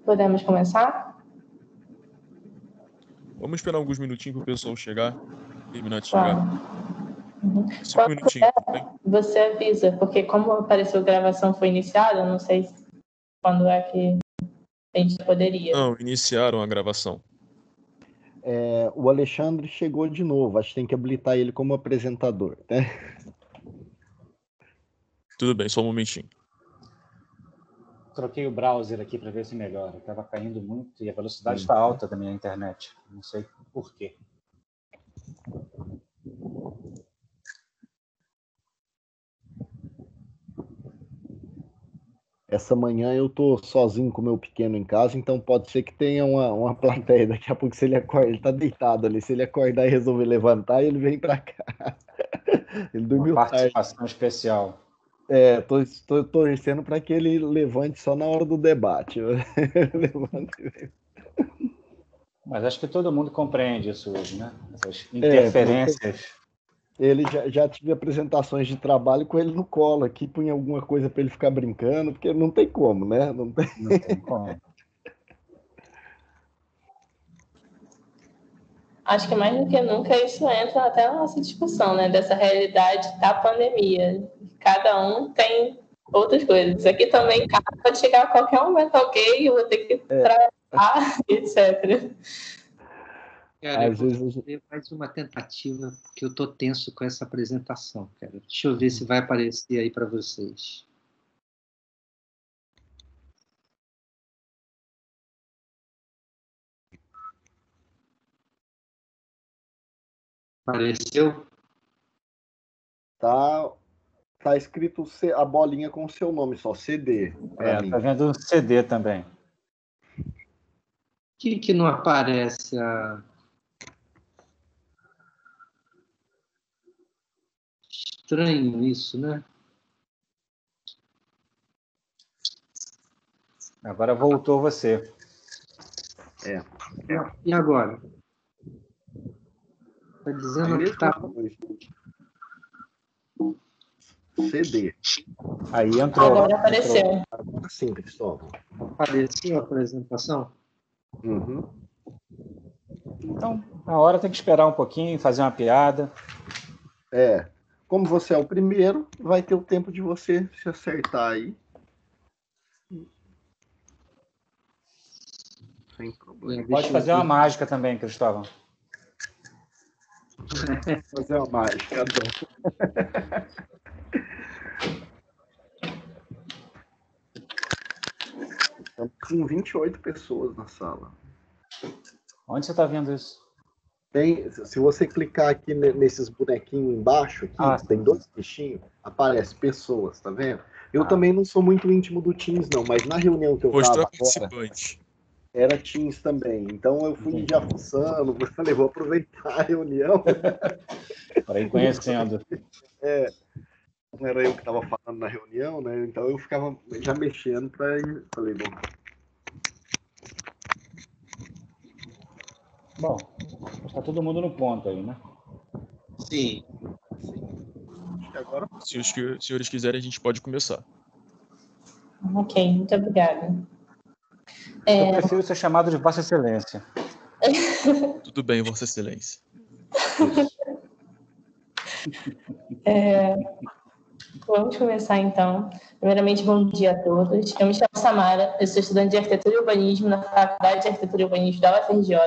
Podemos começar? Vamos esperar alguns minutinhos para o pessoal chegar, terminar de Claro. chegar. Uhum. 5 minutinhos, tudo bem? Você avisa, porque como apareceu a gravação foi iniciada, eu não sei quando é que a gente poderia. Não, iniciaram a gravação. O Alexandre chegou de novo, acho que tem que habilitar ele como apresentador, né? Tudo bem, só um momentinho. Troquei o browser aqui para ver se melhora. Estava caindo muito e a velocidade está alta da minha internet. Não sei por quê. Essa manhã eu tô sozinho com o meu pequeno em casa, então pode ser que tenha uma plateia. Daqui a pouco, se ele acorda, ele tá deitado ali. Se ele acordar e resolver levantar, ele vem para cá. Ele dormiu Uma tarde. participação especial. Tô torcendo para que ele levante só na hora do debate. Mas acho que todo mundo compreende isso hoje, né? Essas interferências. Ele já tive apresentações de trabalho com ele no colo aqui, punha alguma coisa para ele ficar brincando, porque não tem como, né? Não tem como. Acho que mais do que nunca isso entra até na nossa discussão, né? Dessa realidade da pandemia. Cada um tem outras coisas. Aqui também pode chegar a qualquer momento alguém, eu vou ter que trabalhar, etc. Cara, eu vou fazer mais uma tentativa, porque eu tô tenso com essa apresentação, cara. Deixa eu ver se vai aparecer aí para vocês. Apareceu? Tá escrito a bolinha com o seu nome só, CD. Tá vendo um CD também. Por que não aparece Estranho isso, né? Agora voltou você. E agora? Tá dizendo que tá... CD. Aí entrou. Agora apareceu. Agora sim, Cristóvão. Apareceu a apresentação? Uhum. Então, na hora tem que esperar um pouquinho, fazer uma piada. Como você é o primeiro, vai ter o tempo de você se acertar aí. Sem problema. Pode fazer uma mágica também, Cristóvão. Fazer uma mágica. Estamos com 28 pessoas na sala. Onde você está vendo isso? Se você clicar aqui nesses bonequinhos embaixo, aqui, tem 2 bichinhos, aparece pessoas, tá vendo? Eu também não sou muito íntimo do Teams, não, mas na reunião que eu estava agora, era Teams também. Então eu fui já fuçando, falei, vou aproveitar a reunião. Para ir conhecendo. Não era eu que estava falando na reunião, né? Então eu ficava já mexendo para ir. Falei, Bom, está todo mundo no ponto aí, né? Sim. Acho que agora... Se os senhores quiserem, a gente pode começar. Ok, muito obrigada. Eu prefiro ser chamado de Vossa Excelência. Tudo bem, Vossa Excelência. Vamos começar, então. Primeiramente, bom dia a todos. Eu me chamo Samara, eu sou estudante de Arquitetura e Urbanismo na Faculdade de Arquitetura e Urbanismo da UFRJ.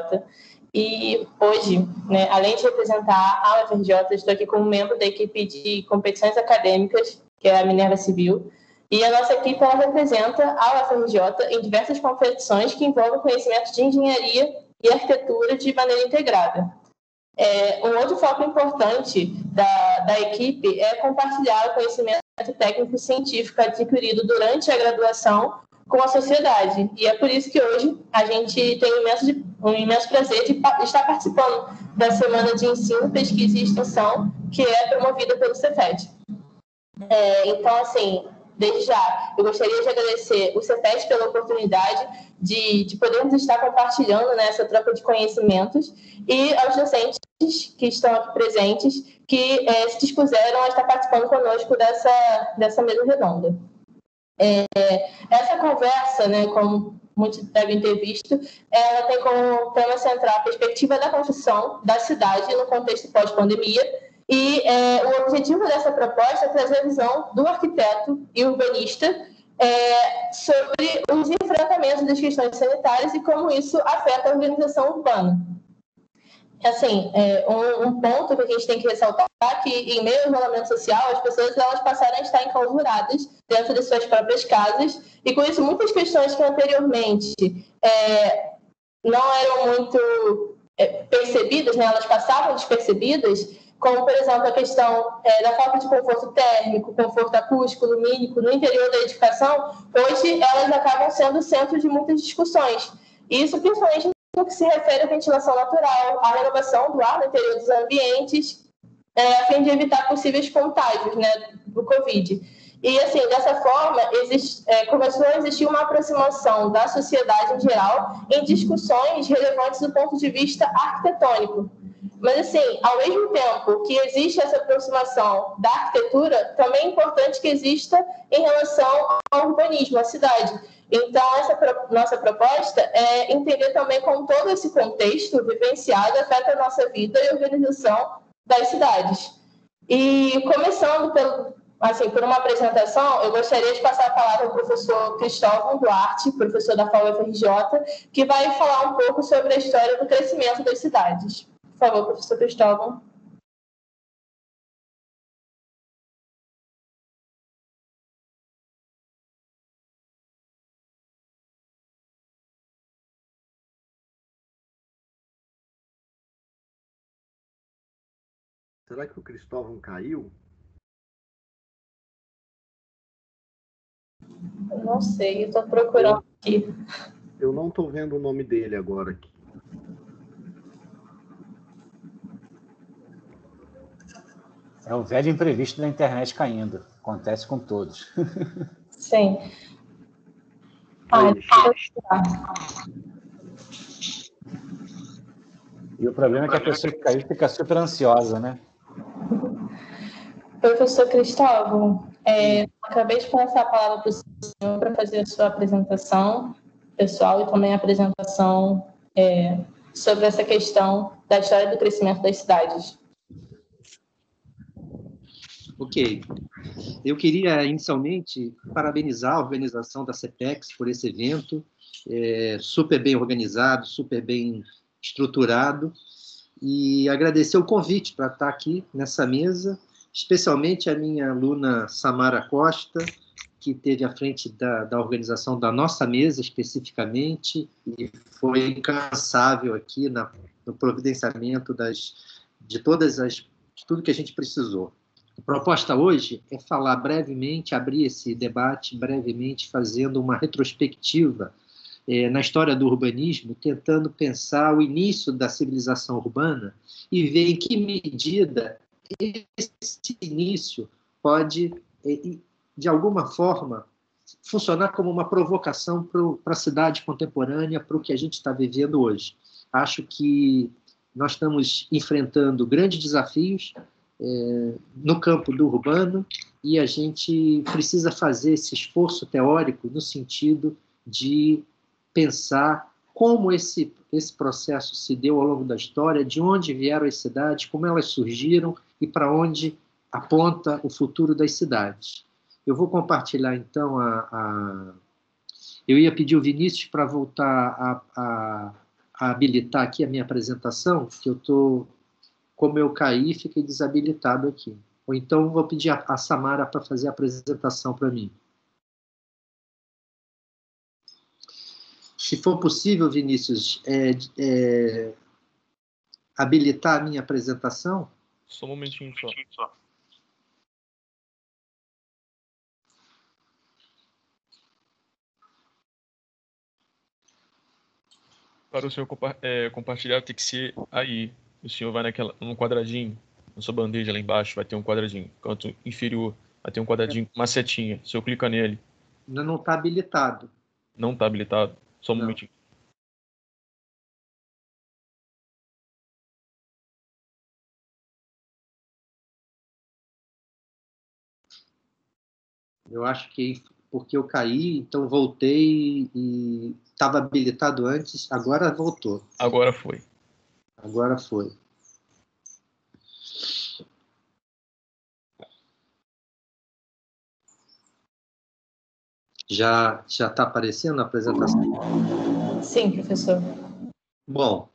E hoje, né, além de representar a UFRJ, estou aqui como membro da equipe de competições acadêmicas, que é a Minerva Civil. E a nossa equipe ela representa a UFRJ em diversas competições que envolvem conhecimento de engenharia e arquitetura de maneira integrada. Um outro foco importante da equipe é compartilhar o conhecimento técnico e científico adquirido durante a graduação com a sociedade. E é por isso que hoje a gente tem um imenso prazer de estar participando da Semana de Ensino, Pesquisa e Extensão, que é promovida pelo Cefet. Então, assim, desde já, eu gostaria de agradecer o Cefet pela oportunidade de podermos estar compartilhando, né, essa troca de conhecimentos, e aos docentes que estão aqui presentes, que se dispuseram a estar participando conosco dessa mesa redonda. Essa conversa, né, como muitos devem ter visto, ela tem como tema central a perspectiva da construção da cidade no contexto pós-pandemia, e o objetivo dessa proposta é trazer a visão do arquiteto e urbanista sobre os enfrentamentos das questões sanitárias e como isso afeta a organização urbana. Assim, um ponto que a gente tem que ressaltar é que, em meio ao isolamento social, as pessoas elas passaram a estar enclausuradas dentro de suas próprias casas, e com isso muitas questões que anteriormente não eram muito percebidas, né, elas passavam despercebidas, como, por exemplo, a questão da falta de conforto térmico, conforto acústico, lumínico, no interior da edificação, hoje elas acabam sendo centro de muitas discussões. E isso principalmente no que se refere à ventilação natural, à renovação do ar no interior dos ambientes, a fim de evitar possíveis contágios, né, do Covid. E, assim, dessa forma, começou a existir uma aproximação da sociedade em geral em discussões relevantes do ponto de vista arquitetônico. Mas, assim, ao mesmo tempo que existe essa aproximação da arquitetura, também é importante que exista em relação ao urbanismo, à cidade. Então, essa nossa proposta é entender também como todo esse contexto vivenciado afeta a nossa vida e organização das cidades. E, começando por uma apresentação, eu gostaria de passar a palavra ao professor Cristóvão Duarte, professor da FAO-FRJ, que vai falar um pouco sobre a história do crescimento das cidades. Por favor, professor Cristóvão. Será que o Cristóvão caiu? Eu não sei, eu estou procurando aqui. Eu não estou vendo o nome dele agora aqui. É o velho imprevisto da internet caindo. Acontece com todos. Sim. E o problema é que a pessoa que caiu fica super ansiosa, né? Professor Cristóvão, acabei de passar a palavra para o senhor para fazer a sua apresentação pessoal e também a apresentação sobre essa questão da história do crescimento das cidades. Ok. Eu queria, inicialmente, parabenizar a organização da CEPEX por esse evento, super bem organizado, super bem estruturado, e agradecer o convite para estar aqui nessa mesa, especialmente a minha aluna Samara Costa, que esteve à frente da organização da nossa mesa, especificamente, e foi incansável aqui no providenciamento de tudo que a gente precisou. A proposta hoje é falar brevemente, abrir esse debate brevemente, fazendo uma retrospectiva na história do urbanismo, tentando pensar o início da civilização urbana e ver em que medida esse início pode, de alguma forma, funcionar como uma provocação para a cidade contemporânea, para o que a gente está vivendo hoje. Acho que nós estamos enfrentando grandes desafios no campo do urbano, e a gente precisa fazer esse esforço teórico no sentido de pensar como esse processo se deu ao longo da história, de onde vieram as cidades, como elas surgiram e para onde aponta o futuro das cidades. Eu vou compartilhar, então, eu ia pedir o Vinícius para voltar a habilitar aqui a minha apresentação, que como eu caí, fiquei desabilitado aqui. Ou então vou pedir a Samara para fazer a apresentação para mim. Se for possível, Vinícius, habilitar a minha apresentação. Só um momentinho só. Para o senhor compartilhar, tem que ser aí. O senhor vai num quadradinho, na sua bandeja lá embaixo, vai ter um quadradinho. Canto inferior, vai ter um quadradinho, uma setinha. O senhor clica nele. Ainda não está habilitado. Não está habilitado? Só um momentinho. Eu acho que porque eu caí, então voltei e estava habilitado antes, agora voltou. Agora foi. Agora foi. Já está aparecendo a apresentação? Sim, professor. Bom,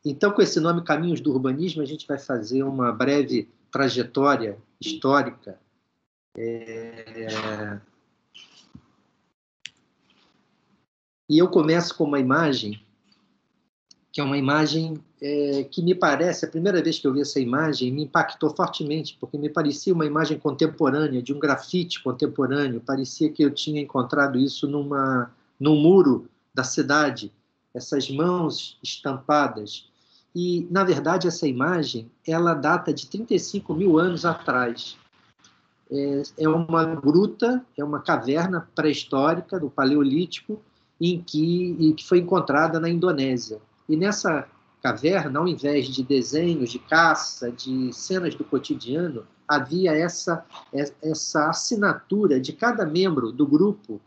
então, com esse nome Caminhos do Urbanismo, a gente vai fazer uma breve trajetória histórica e eu começo com uma imagem, que é uma imagem que me parece, a primeira vez que eu vi essa imagem, me impactou fortemente, porque me parecia uma imagem contemporânea, de um grafite contemporâneo, parecia que eu tinha encontrado isso num muro da cidade, essas mãos estampadas. E, na verdade, essa imagem, ela data de 35 mil anos atrás. É uma gruta, é uma caverna pré-histórica do Paleolítico, em que foi encontrada na Indonésia. E nessa caverna, ao invés de desenhos de caça, de cenas do cotidiano, havia essa assinatura de cada membro do grupo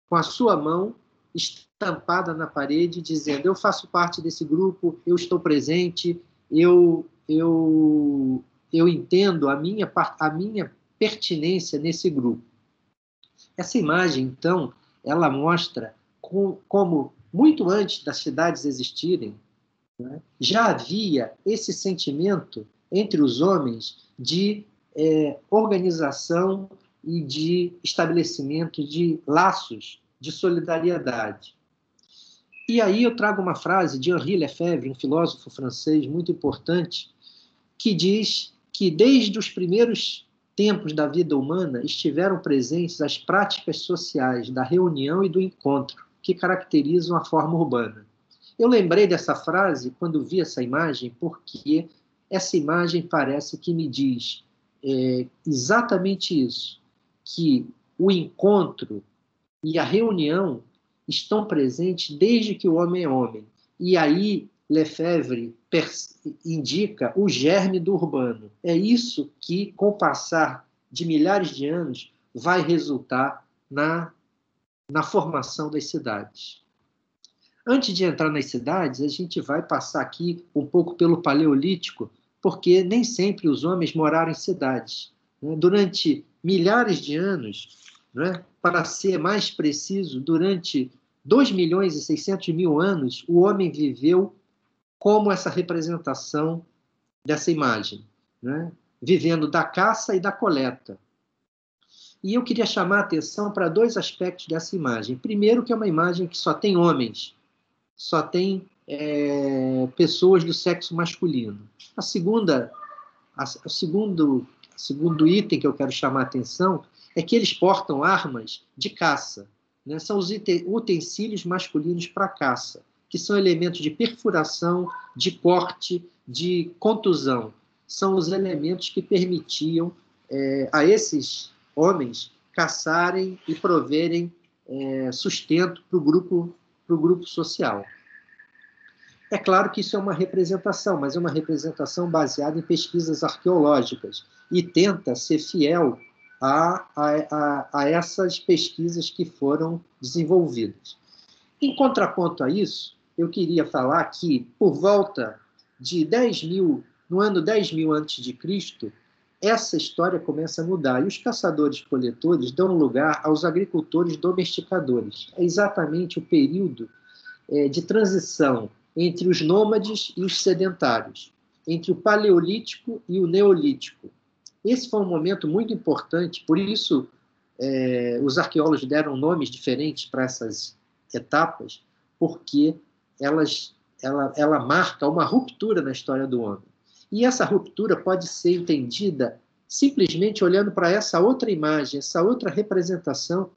com a sua mão estampada na parede, dizendo: eu faço parte desse grupo, eu estou presente, eu entendo a minha pertinência nesse grupo. Essa imagem, então, ela mostra como, muito antes das cidades existirem, né, já havia esse sentimento entre os homens de organização e de estabelecimento de laços de solidariedade. E aí eu trago uma frase de Henri Lefebvre, um filósofo francês muito importante, que diz que desde os primeiros tempos da vida humana estiveram presentes as práticas sociais da reunião e do encontro, que caracterizam a forma urbana. Eu lembrei dessa frase quando vi essa imagem, porque essa imagem parece que me diz exatamente isso, que o encontro e a reunião estão presentes desde que o homem é homem. E aí Lefebvre indica o germe do urbano. É isso que, com o passar de milhares de anos, vai resultar na formação das cidades. Antes de entrar nas cidades, a gente vai passar aqui um pouco pelo Paleolítico, porque nem sempre os homens moraram em cidades. Durante milhares de anos, para ser mais preciso, durante 2.600.000 anos, o homem viveu como essa representação dessa imagem, vivendo da caça e da coleta. E eu queria chamar a atenção para dois aspectos dessa imagem. Primeiro, que é uma imagem que só tem homens, só tem pessoas do sexo masculino. O segundo item que eu quero chamar a atenção é que eles portam armas de caça. São os utensílios masculinos para caça, que são elementos de perfuração, de corte, de contusão. São os elementos que permitiam a esses homens caçarem e proverem sustento para o grupo social. É claro que isso é uma representação, mas é uma representação baseada em pesquisas arqueológicas e tenta ser fiel a essas pesquisas que foram desenvolvidas. Em contraponto a isso, eu queria falar que, por volta de no ano 10.000 a.C., essa história começa a mudar, e os caçadores-coletores dão lugar aos agricultores domesticadores. É exatamente o período de transição entre os nômades e os sedentários, entre o Paleolítico e o Neolítico. Esse foi um momento muito importante, por isso os arqueólogos deram nomes diferentes para essas etapas, porque ela marca uma ruptura na história do homem. E essa ruptura pode ser entendida simplesmente olhando para essa outra imagem, essa outra representação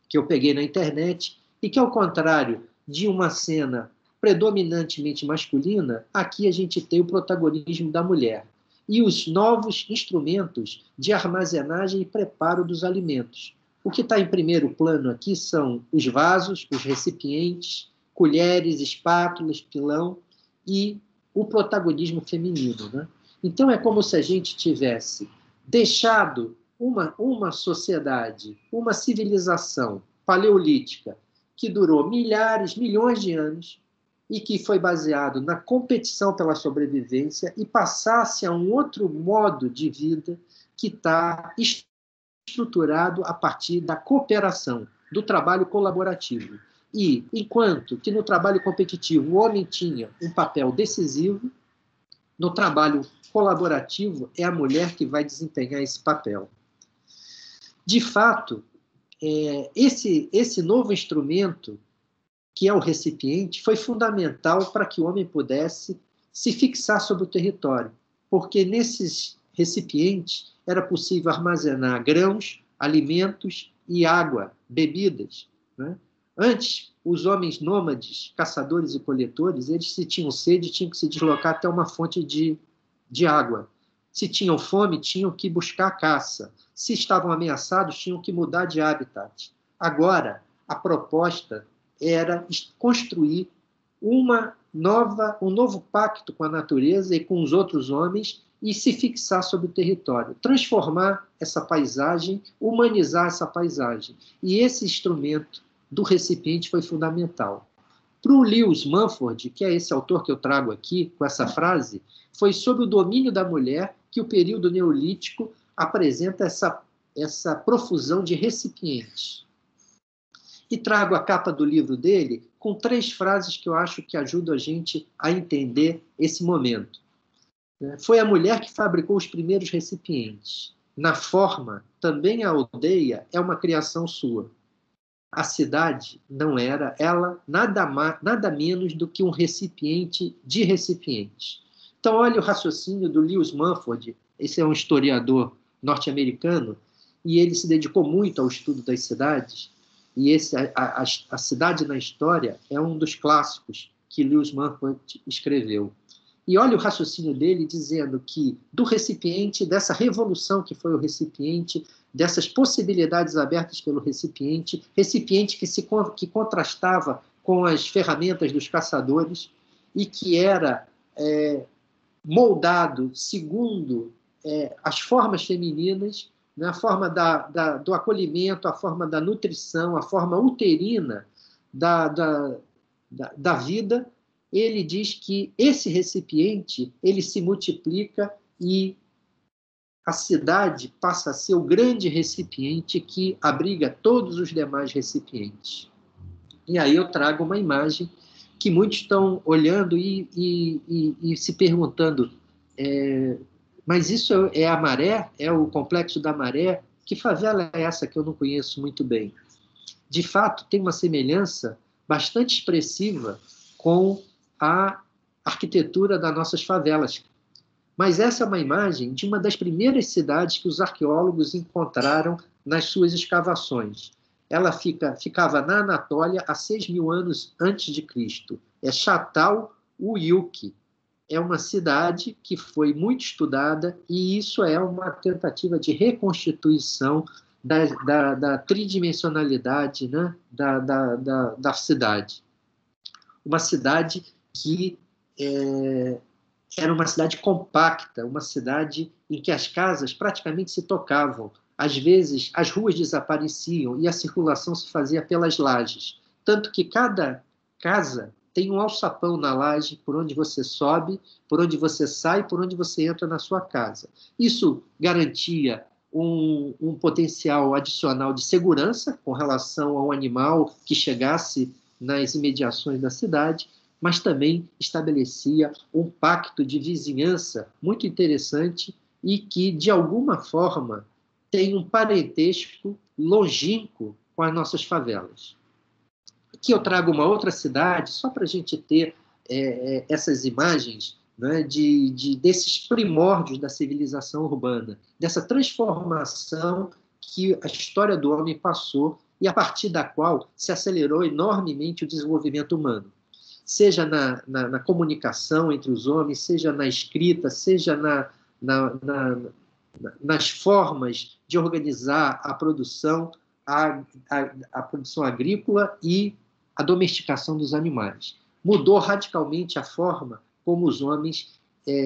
que eu peguei na internet, e que, ao contrário de uma cena predominantemente masculina, aqui a gente tem o protagonismo da mulher e os novos instrumentos de armazenagem e preparo dos alimentos. O que está em primeiro plano aqui são os vasos, os recipientes, colheres, espátulas, pilão e o protagonismo feminino. Então, é como se a gente tivesse deixado uma sociedade, uma civilização paleolítica que durou milhares, milhões de anos e que foi baseado na competição pela sobrevivência e passasse a um outro modo de vida que está estruturado a partir da cooperação, do trabalho colaborativo. E, enquanto que no trabalho competitivo o homem tinha um papel decisivo, no trabalho colaborativo é a mulher que vai desempenhar esse papel. De fato, esse novo instrumento, que é o recipiente, foi fundamental para que o homem pudesse se fixar sobre o território, porque nesses recipientes era possível armazenar grãos, alimentos e água, bebidas, né? Antes, os homens nômades, caçadores e coletores, eles, se tinham sede, tinham que se deslocar até uma fonte de água. Se tinham fome, tinham que buscar caça. Se estavam ameaçados, tinham que mudar de habitat. Agora, a proposta era construir um novo pacto com a natureza e com os outros homens e se fixar sobre o território, transformar essa paisagem, humanizar essa paisagem. E esse instrumento do recipiente foi fundamental. Para o Lewis Mumford, que é esse autor que eu trago aqui, com essa frase, foi sob o domínio da mulher que o período neolítico apresenta essa profusão de recipientes. E trago a capa do livro dele com 3 frases que eu acho que ajudam a gente a entender esse momento. Foi a mulher que fabricou os primeiros recipientes. Na forma, também a aldeia é uma criação sua. A cidade não era ela nada menos do que um recipiente de recipientes. Então, olha o raciocínio do Lewis Mumford. Esse é um historiador norte-americano e ele se dedicou muito ao estudo das cidades. E a Cidade na História é um dos clássicos que Lewis Mumford escreveu. E olha o raciocínio dele dizendo que do recipiente, dessa revolução que foi o recipiente, dessas possibilidades abertas pelo recipiente que contrastava com as ferramentas dos caçadores e que era moldado segundo as formas femininas, né, a forma do acolhimento, a forma da nutrição, a forma uterina da vida. Ele diz que esse recipiente ele se multiplica e a cidade passa a ser o grande recipiente que abriga todos os demais recipientes. E aí eu trago uma imagem que muitos estão olhando e se perguntando, mas isso é a Maré? É o Complexo da Maré? Que favela é essa que eu não conheço muito bem? De fato, tem uma semelhança bastante expressiva com a arquitetura das nossas favelas. Mas essa é uma imagem de uma das primeiras cidades que os arqueólogos encontraram nas suas escavações. Ela ficava na Anatólia há 6.000 anos antes de Cristo. É Çatal-Uyuk. É uma cidade que foi muito estudada e isso é uma tentativa de reconstituição da tridimensionalidade, né, da cidade. Uma cidade que era uma cidade compacta, uma cidade em que as casas praticamente se tocavam. Às vezes, as ruas desapareciam e a circulação se fazia pelas lajes. Tanto que cada casa tem um alçapão na laje por onde você sobe, por onde você sai, por onde você entra na sua casa. Isso garantia um potencial adicional de segurança com relação ao animal que chegasse nas imediações da cidade, mas também estabelecia um pacto de vizinhança muito interessante e que, de alguma forma, tem um parentesco longínquo com as nossas favelas. Aqui eu trago uma outra cidade, só para a gente ter essas imagens, né, desses primórdios da civilização urbana, dessa transformação que a história do homem passou e a partir da qual se acelerou enormemente o desenvolvimento humano. Seja na comunicação entre os homens, seja na escrita, seja nas formas de organizar a produção, a produção agrícola e a domesticação dos animais. Mudou radicalmente a forma como os homens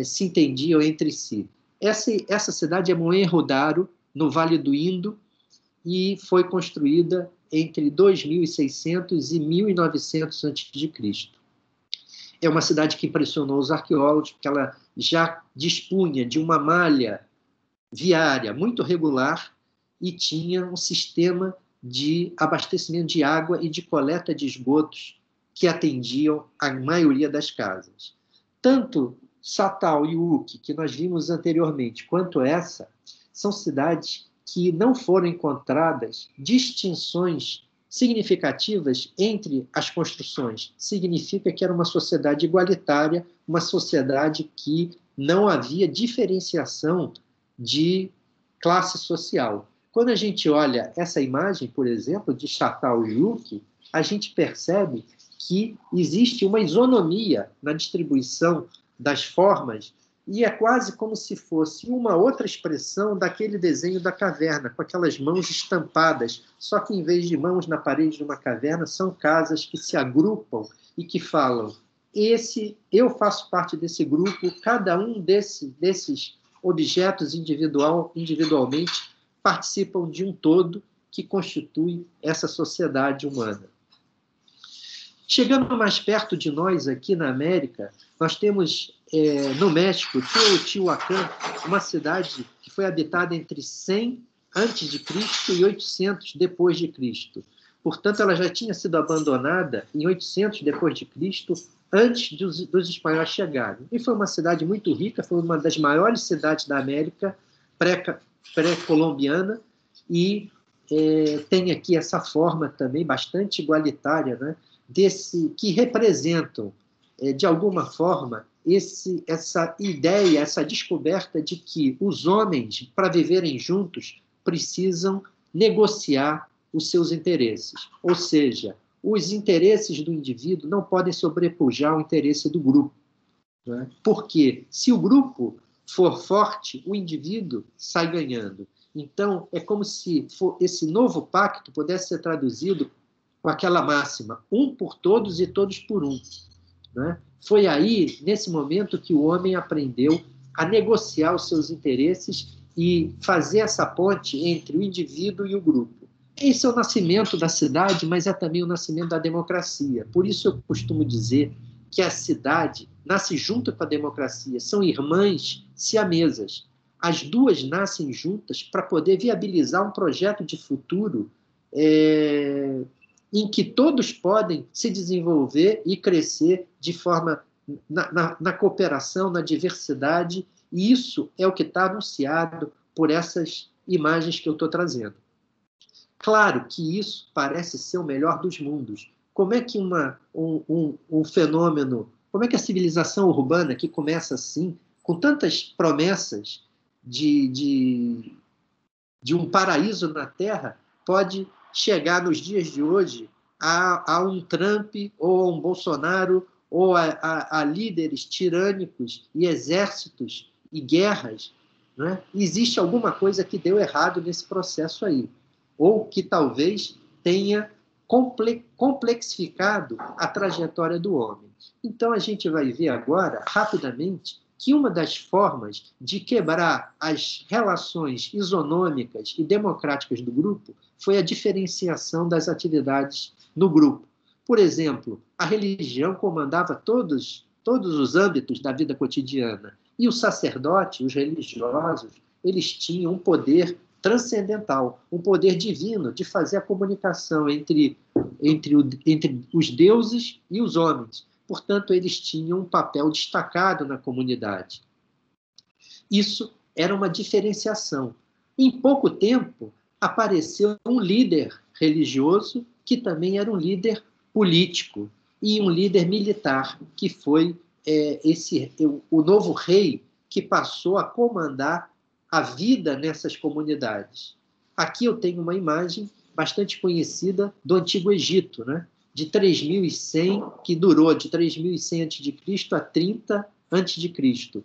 se entendiam entre si. Essa cidade é Mohenjo-Daro, no Vale do Indo, e foi construída entre 2600 e 1900 a.C. É uma cidade que impressionou os arqueólogos, porque ela já dispunha de uma malha viária muito regular e tinha um sistema de abastecimento de água e de coleta de esgotos que atendiam a maioria das casas. Tanto Satal e Uki, que nós vimos anteriormente, quanto essa, são cidades que não foram encontradas distinções significativas entre as construções. Significa que era uma sociedade igualitária, uma sociedade que não havia diferenciação de classe social. Quando a gente olha essa imagem, por exemplo, de Satal e Uki, a gente percebe que existe uma isonomia na distribuição das formas e é quase como se fosse uma outra expressão daquele desenho da caverna, com aquelas mãos estampadas, só que em vez de mãos na parede de uma caverna, são casas que se agrupam e que falam: eu faço parte desse grupo, cada um desses objetos individualmente participam de um todo que constitui essa sociedade humana. Chegando mais perto de nós, aqui na América, nós temos, no México, Teotihuacan, uma cidade que foi habitada entre 100 a.C. e 800 depois de Cristo. Portanto, ela já tinha sido abandonada em 800 depois de Cristo, antes dos espanhóis chegarem. E foi uma cidade muito rica, foi uma das maiores cidades da América pré-colombiana e tem aqui essa forma também bastante igualitária, né? Que representam, de alguma forma, essa ideia, essa descoberta de que os homens, para viverem juntos, precisam negociar os seus interesses. Ou seja, os interesses do indivíduo não podem sobrepujar o interesse do grupo, né? Porque, se o grupo for forte, o indivíduo sai ganhando. Então, é como se esse novo pacto pudesse ser traduzido com aquela máxima: um por todos e todos por um, né? Foi aí, nesse momento, que o homem aprendeu a negociar os seus interesses e fazer essa ponte entre o indivíduo e o grupo. Esse é o nascimento da cidade, mas é também o nascimento da democracia. Por isso eu costumo dizer que a cidade nasce junto com a democracia, são irmãs siamesas. As duas nascem juntas para poder viabilizar um projeto de futuro em que todos podem se desenvolver e crescer de forma na cooperação, na diversidade, e isso é o que está anunciado por essas imagens que eu estou trazendo. Claro que isso parece ser o melhor dos mundos. Como é que um fenômeno, como é que a civilização urbana, que começa assim, com tantas promessas de um paraíso na Terra, pode chegar nos dias de hoje a um Trump ou a um Bolsonaro ou a líderes tirânicos e exércitos e guerras, né? Existe alguma coisa que deu errado nesse processo aí, ou que talvez tenha complexificado a trajetória do homem. Então, a gente vai ver agora, rapidamente, que uma das formas de quebrar as relações isonômicas e democráticas do grupo foi a diferenciação das atividades no grupo. Por exemplo, a religião comandava todos os âmbitos da vida cotidiana, e o sacerdote, os religiosos, eles tinham um poder transcendental, um poder divino de fazer a comunicação entre os deuses e os homens. Portanto, eles tinham um papel destacado na comunidade. Isso era uma diferenciação. Em pouco tempo, apareceu um líder religioso que também era um líder político e um líder militar, que foi o novo rei que passou a comandar a vida nessas comunidades. Aqui eu tenho uma imagem bastante conhecida do Antigo Egito, né? De 3100, que durou de 3100 a.C. a 30 a.C.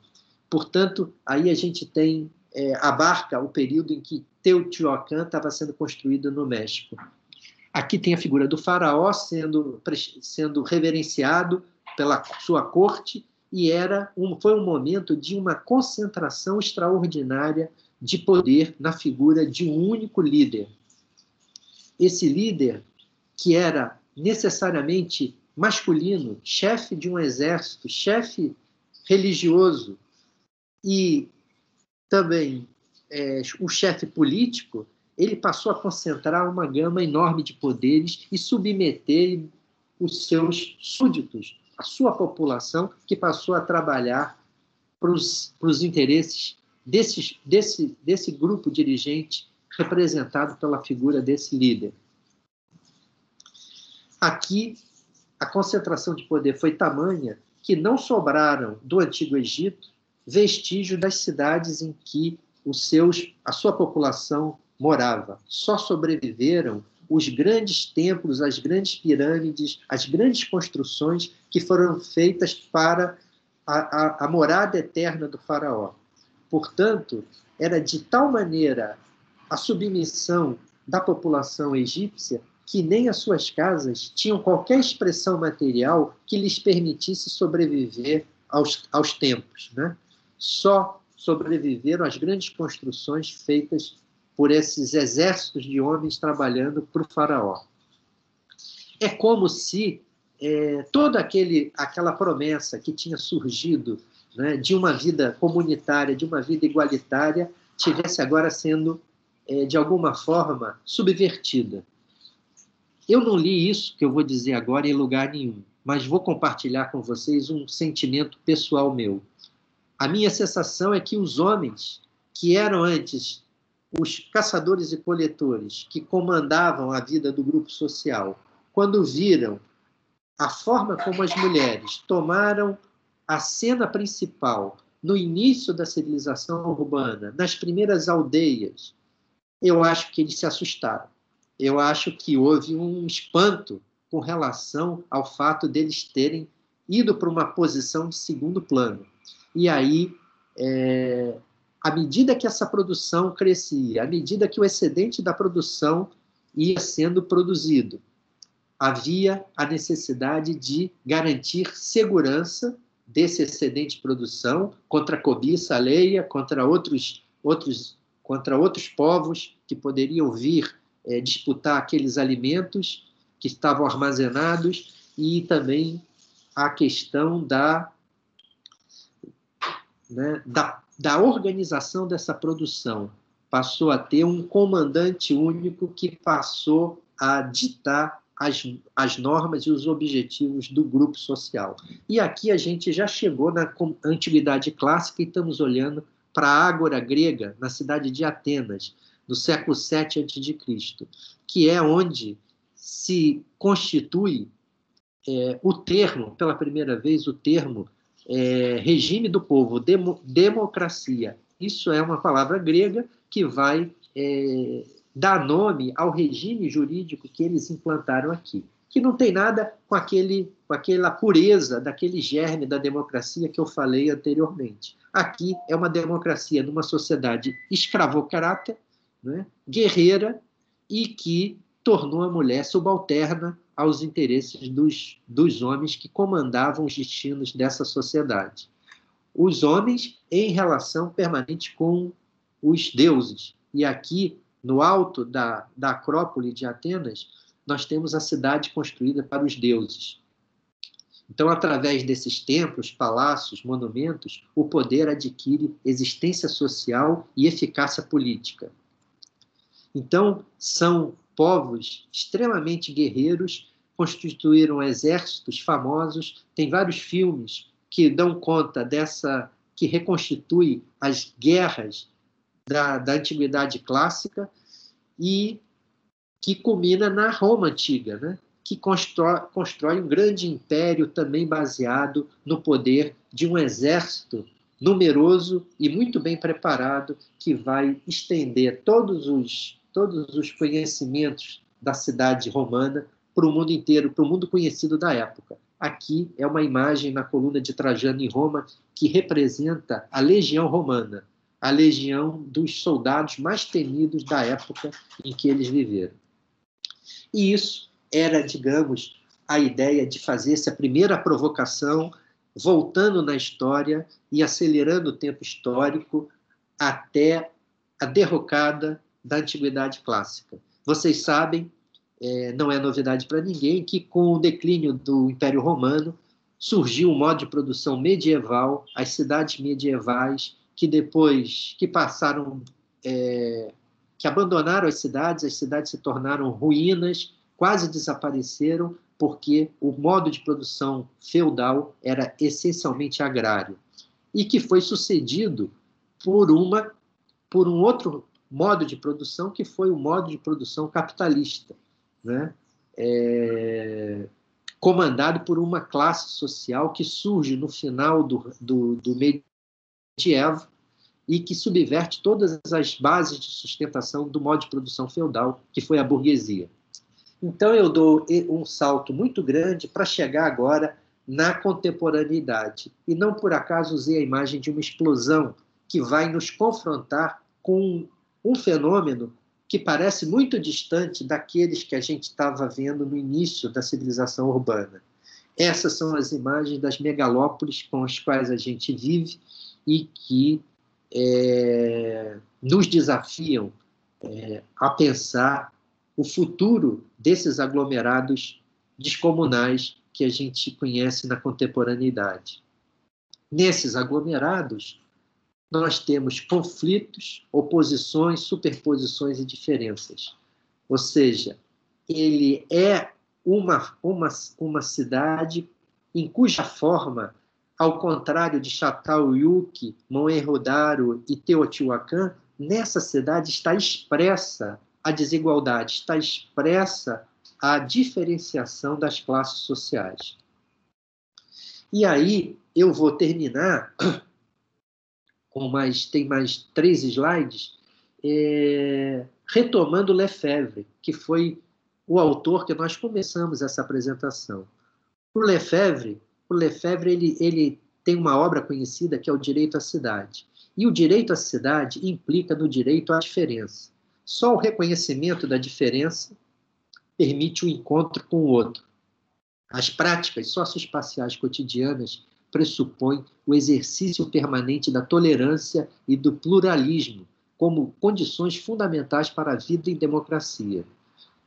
Portanto, aí a gente tem, abarca o período em que Teotihuacan estava sendo construído no México. Aqui tem a figura do faraó sendo reverenciado pela sua corte, e foi um momento de uma concentração extraordinária de poder na figura de um único líder. Esse líder, que era necessariamente masculino, chefe de um exército, chefe religioso e também o chefe político, ele passou a concentrar uma gama enorme de poderes e submeter os seus súditos, a sua população, que passou a trabalhar para os interesses desse grupo dirigente representado pela figura desse líder. Aqui, a concentração de poder foi tamanha que não sobraram do Antigo Egito vestígios das cidades em que a sua população morava. Só sobreviveram os grandes templos, as grandes pirâmides, as grandes construções que foram feitas para a morada eterna do faraó. Portanto, era de tal maneira a submissão da população egípcia que nem as suas casas tinham qualquer expressão material que lhes permitisse sobreviver aos tempos, né? Só sobreviveram às grandes construções feitas por esses exércitos de homens trabalhando para o faraó. É como se toda aquela promessa que tinha surgido, né, de uma vida comunitária, de uma vida igualitária, tivesse agora sendo, de alguma forma, subvertida. Eu não li isso que eu vou dizer agora em lugar nenhum, mas vou compartilhar com vocês um sentimento pessoal meu. A minha sensação é que os homens, que eram antes os caçadores e coletores, que comandavam a vida do grupo social, quando viram a forma como as mulheres tomaram a cena principal no início da civilização urbana, nas primeiras aldeias, eu acho que eles se assustaram. Eu acho que houve um espanto com relação ao fato deles terem ido para uma posição de segundo plano. E aí, à medida que essa produção crescia, à medida que o excedente da produção ia sendo produzido, havia a necessidade de garantir segurança desse excedente de produção contra a cobiça alheia, contra outros povos que poderiam vir disputar aqueles alimentos que estavam armazenados, e também a questão da organização dessa produção. Passou a ter um comandante único que passou a ditar as normas e os objetivos do grupo social. E aqui a gente já chegou na Antiguidade Clássica e estamos olhando para a Ágora grega, na cidade de Atenas, no século VII a.C., que é onde se constitui o termo, pela primeira vez, o termo regime do povo, democracia. Isso é uma palavra grega que vai dar nome ao regime jurídico que eles implantaram aqui, que não tem nada com aquela pureza daquele germe da democracia que eu falei anteriormente. Aqui é uma democracia numa sociedade escravocrata, né, guerreira, e que tornou a mulher subalterna aos interesses dos homens que comandavam os destinos dessa sociedade. Os homens em relação permanente com os deuses. E aqui, no alto da Acrópole de Atenas, nós temos a cidade construída para os deuses. Então, através desses templos, palácios, monumentos, o poder adquire existência social e eficácia política. Então, são povos extremamente guerreiros, constituíram exércitos famosos. Tem vários filmes que dão conta que reconstitui as guerras da Antiguidade Clássica e que culmina na Roma Antiga, né? Que constrói um grande império também baseado no poder de um exército numeroso e muito bem preparado, que vai estender todos os conhecimentos da cidade romana para o mundo inteiro, para o mundo conhecido da época. Aqui é uma imagem na coluna de Trajano em Roma que representa a legião romana, a legião dos soldados mais temidos da época em que eles viveram. E isso era, digamos, a ideia de fazer essa primeira provocação, voltando na história e acelerando o tempo histórico até a derrocada da Antiguidade Clássica. Vocês sabem, não é novidade para ninguém, que com o declínio do Império Romano surgiu um modo de produção medieval, as cidades medievais, que passaram, que abandonaram as cidades se tornaram ruínas, quase desapareceram, porque o modo de produção feudal era essencialmente agrário, e que foi sucedido por um outro modo de produção, que foi o modo de produção capitalista, né? Comandado por uma classe social que surge no final do medievo e que subverte todas as bases de sustentação do modo de produção feudal, que foi a burguesia. Então, eu dou um salto muito grande para chegar agora na contemporaneidade. E não por acaso usei a imagem de uma explosão que vai nos confrontar com um fenômeno que parece muito distante daqueles que a gente estava vendo no início da civilização urbana. Essas são as imagens das megalópolis com as quais a gente vive e que nos desafiam a pensar o futuro desses aglomerados descomunais que a gente conhece na contemporaneidade. Nesses aglomerados, nós temos conflitos, oposições, superposições e diferenças. Ou seja, ele é uma cidade em cuja forma, ao contrário de Çatalhöyük, Mohenjo-Daro e Teotihuacan, nessa cidade está expressa a desigualdade, está expressa a diferenciação das classes sociais. E aí eu vou terminar tem mais 3 slides, retomando Lefebvre, que foi o autor que nós começamos essa apresentação. O Lefebvre ele tem uma obra conhecida que é o Direito à Cidade. E o direito à cidade implica no direito à diferença. Só o reconhecimento da diferença permite o encontro com o outro. As práticas socioespaciais cotidianas pressupõem o exercício permanente da tolerância e do pluralismo como condições fundamentais para a vida em democracia.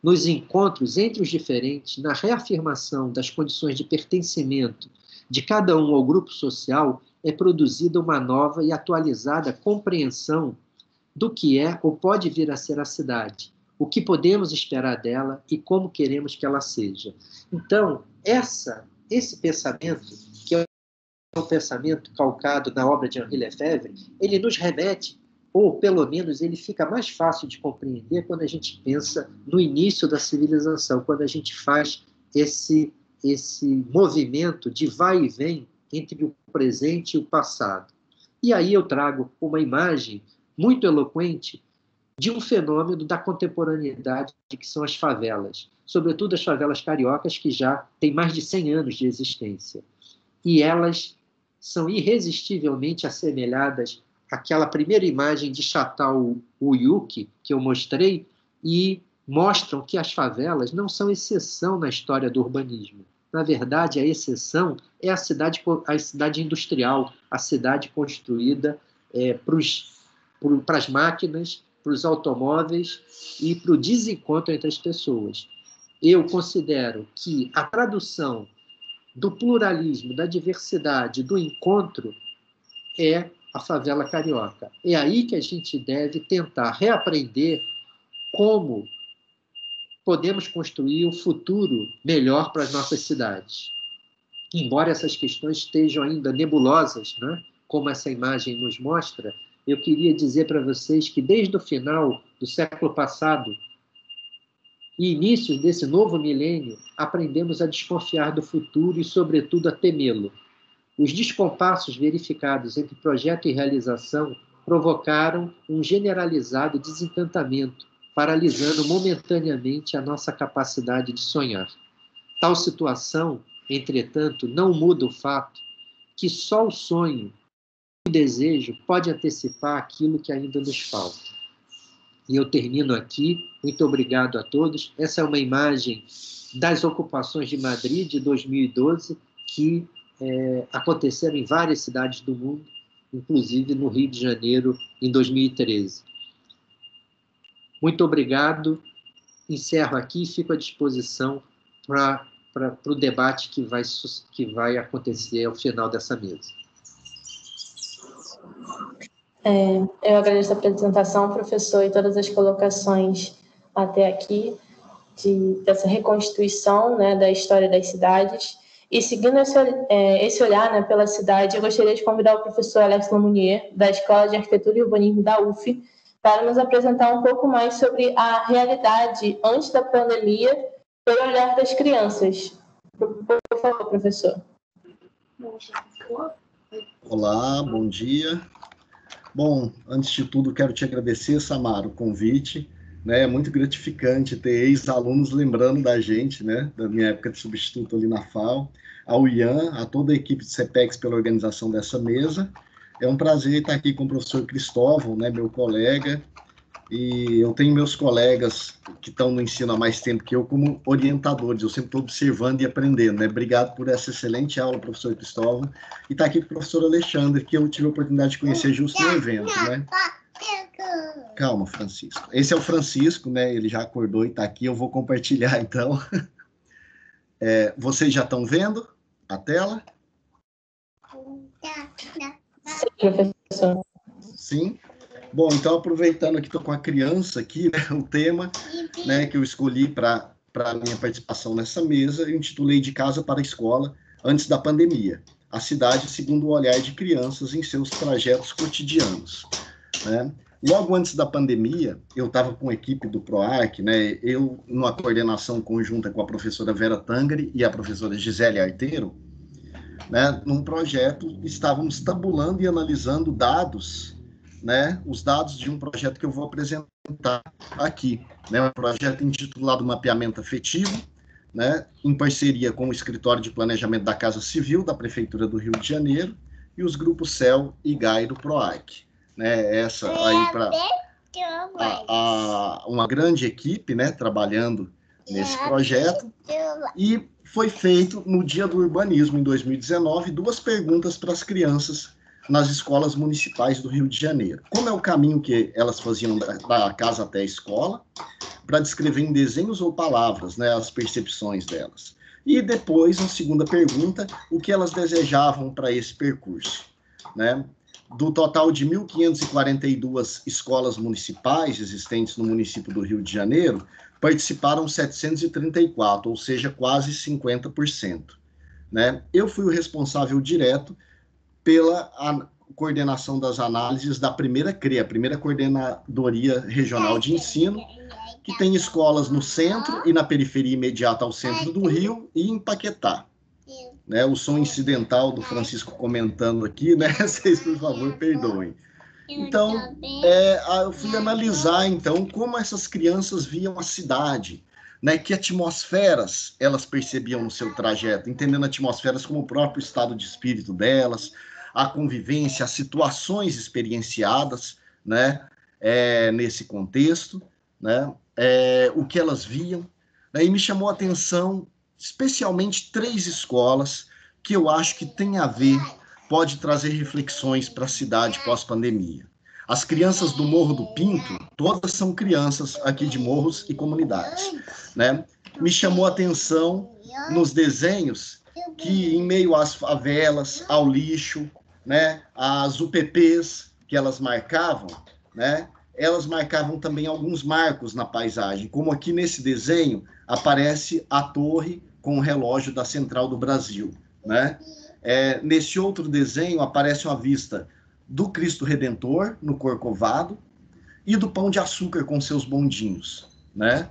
Nos encontros entre os diferentes, na reafirmação das condições de pertencimento de cada um ao grupo social, é produzida uma nova e atualizada compreensão do que é ou pode vir a ser a cidade, o que podemos esperar dela e como queremos que ela seja. Então, esse pensamento, que é um pensamento calcado na obra de Henri Lefebvre, ele nos remete, ou pelo menos ele fica mais fácil de compreender quando a gente pensa no início da civilização, quando a gente faz esse movimento de vai e vem entre o presente e o passado. E aí eu trago uma imagem muito eloquente de um fenômeno da contemporaneidade, que são as favelas, sobretudo as favelas cariocas, que já têm mais de 100 anos de existência. E elas são irresistivelmente assemelhadas àquela primeira imagem de Çatalhöyük que eu mostrei, e mostram que as favelas não são exceção na história do urbanismo. Na verdade, a exceção é a cidade industrial, a cidade construída para as máquinas, para os automóveis e para o desencontro entre as pessoas. Eu considero que a tradução do pluralismo, da diversidade, do encontro é a favela carioca. É aí que a gente deve tentar reaprender como podemos construir um futuro melhor para as nossas cidades. Embora essas questões estejam ainda nebulosas, né, como essa imagem nos mostra, eu queria dizer para vocês que desde o final do século passado e inícios desse novo milênio, aprendemos a desconfiar do futuro e, sobretudo, a temê-lo. Os descompassos verificados entre projeto e realização provocaram um generalizado desencantamento, paralisando momentaneamente a nossa capacidade de sonhar. Tal situação, entretanto, não muda o fato que só o sonho e o desejo pode antecipar aquilo que ainda nos falta. E eu termino aqui. Muito obrigado a todos. Essa é uma imagem das ocupações de Madrid de 2012, que aconteceram em várias cidades do mundo, inclusive no Rio de Janeiro, em 2013. Muito obrigado. Encerro aqui e fico à disposição para o debate que vai acontecer ao final dessa mesa. Eu agradeço a apresentação, professor, e todas as colocações até aqui, dessa reconstituição, né, da história das cidades. E seguindo esse olhar, né, pela cidade, eu gostaria de convidar o professor Alex Lamounier, da Escola de Arquitetura e Urbanismo da UF, para nos apresentar um pouco mais sobre a realidade antes da pandemia pelo olhar das crianças. Por favor, professor. Olá, bom dia. Bom, antes de tudo, quero te agradecer, Samara, o convite. Né? É muito gratificante ter ex-alunos lembrando da gente, né? Da minha época de substituto ali na FAO, ao Ian, a toda a equipe de CEPEX pela organização dessa mesa. É um prazer estar aqui com o professor Cristóvão, né, meu colega, e eu tenho meus colegas que estão no ensino há mais tempo que eu como orientadores, eu sempre estou observando e aprendendo, né? Obrigado por essa excelente aula, professor Cristóvão, e estar aqui com o professor Alexandre, que eu tive a oportunidade de conhecer justo no evento, né? Calma, Francisco. Esse é o Francisco, né? Ele já acordou e está aqui, eu vou compartilhar, então. Vocês já estão vendo a tela? Sim, professor. Sim? Bom, então, aproveitando que estou com a criança aqui, né, o tema, né, que eu escolhi para a minha participação nessa mesa, eu intitulei De Casa para a Escola, antes da pandemia. A cidade segundo o olhar de crianças em seus trajetos cotidianos. Né? Logo antes da pandemia, eu estava com a equipe do PROARC, né, eu, numa coordenação conjunta com a professora Vera Tangari e a professora Gisele Arteiro, né, num projeto, estávamos tabulando e analisando dados, né, os dados de um projeto que eu vou apresentar aqui, né, um projeto intitulado Mapeamento Afetivo, né, em parceria com o Escritório de Planejamento da Casa Civil da Prefeitura do Rio de Janeiro e os grupos CEL e GAI do PROARC. Né, essa aí para uma grande equipe, né, trabalhando nesse projeto, e foi feito no Dia do Urbanismo, em 2019, 2 perguntas para as crianças nas escolas municipais do Rio de Janeiro. Como é o caminho que elas faziam da casa até a escola, para descrever em desenhos ou palavras, né, as percepções delas. E depois, a segunda pergunta, o que elas desejavam para esse percurso. Né? Do total de 1.542 escolas municipais existentes no município do Rio de Janeiro, participaram 734, ou seja, quase 50%. Né? Eu fui o responsável direto pela coordenação das análises da primeira CREA, a primeira Coordenadoria Regional de Ensino, que tem escolas no centro e na periferia imediata ao centro do Rio e em Paquetá. Né, o som incidental do Francisco comentando aqui, né? Vocês, por favor, perdoem. Então, eu fui analisar, então, como essas crianças viam a cidade, né? Que atmosferas elas percebiam no seu trajeto, entendendo atmosferas como o próprio estado de espírito delas, a convivência, as situações experienciadas, né? Nesse contexto, né? O que elas viam. Né, e me chamou a atenção especialmente 3 escolas que eu acho que tem a ver, pode trazer reflexões para a cidade pós-pandemia. As crianças do Morro do Pinto, todas são crianças aqui de morros e comunidades. Né? Me chamou a atenção nos desenhos que, em meio às favelas, ao lixo, né, às UPPs que elas marcavam, né, elas marcavam também alguns marcos na paisagem, como aqui nesse desenho aparece a torre com o relógio da Central do Brasil. Né? Nesse outro desenho aparece uma vista do Cristo Redentor, no Corcovado, e do Pão de Açúcar com seus bondinhos. Né?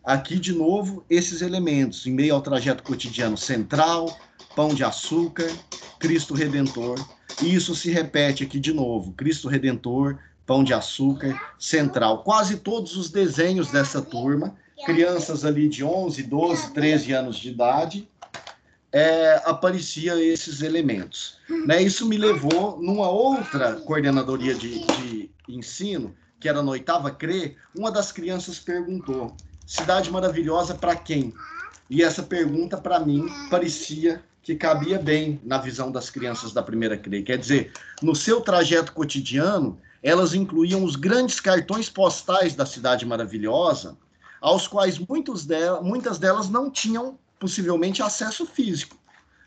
Aqui, de novo, esses elementos, em meio ao trajeto cotidiano central, Pão de Açúcar, Cristo Redentor, e isso se repete aqui de novo, Cristo Redentor, Pão de Açúcar, Central. Quase todos os desenhos dessa turma, crianças ali de 11, 12, 13 anos de idade, aparecia esses elementos. Né? Isso me levou, numa outra coordenadoria de ensino, que era na 8ª CRE, uma das crianças perguntou, cidade maravilhosa para quem? E essa pergunta, para mim, parecia que cabia bem na visão das crianças da primeira CRE. Quer dizer, no seu trajeto cotidiano, elas incluíam os grandes cartões postais da cidade maravilhosa, aos quais muitas delas não tinham, possivelmente, acesso físico.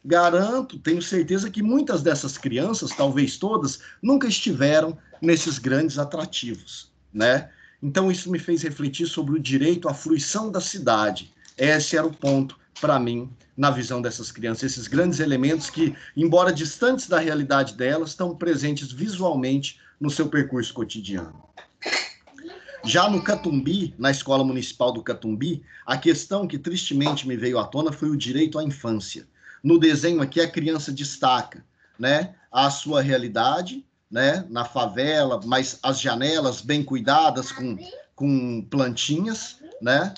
Garanto, tenho certeza que muitas dessas crianças, talvez todas, nunca estiveram nesses grandes atrativos, né? Então, isso me fez refletir sobre o direito à fruição da cidade. Esse era o ponto, para mim, na visão dessas crianças. Esses grandes elementos que, embora distantes da realidade delas, estão presentes visualmente no seu percurso cotidiano. Já no Catumbi, na Escola Municipal do Catumbi, a questão que tristemente me veio à tona foi o direito à infância. No desenho aqui, a criança destaca, né, a sua realidade, né, na favela, mas as janelas bem cuidadas com plantinhas, né,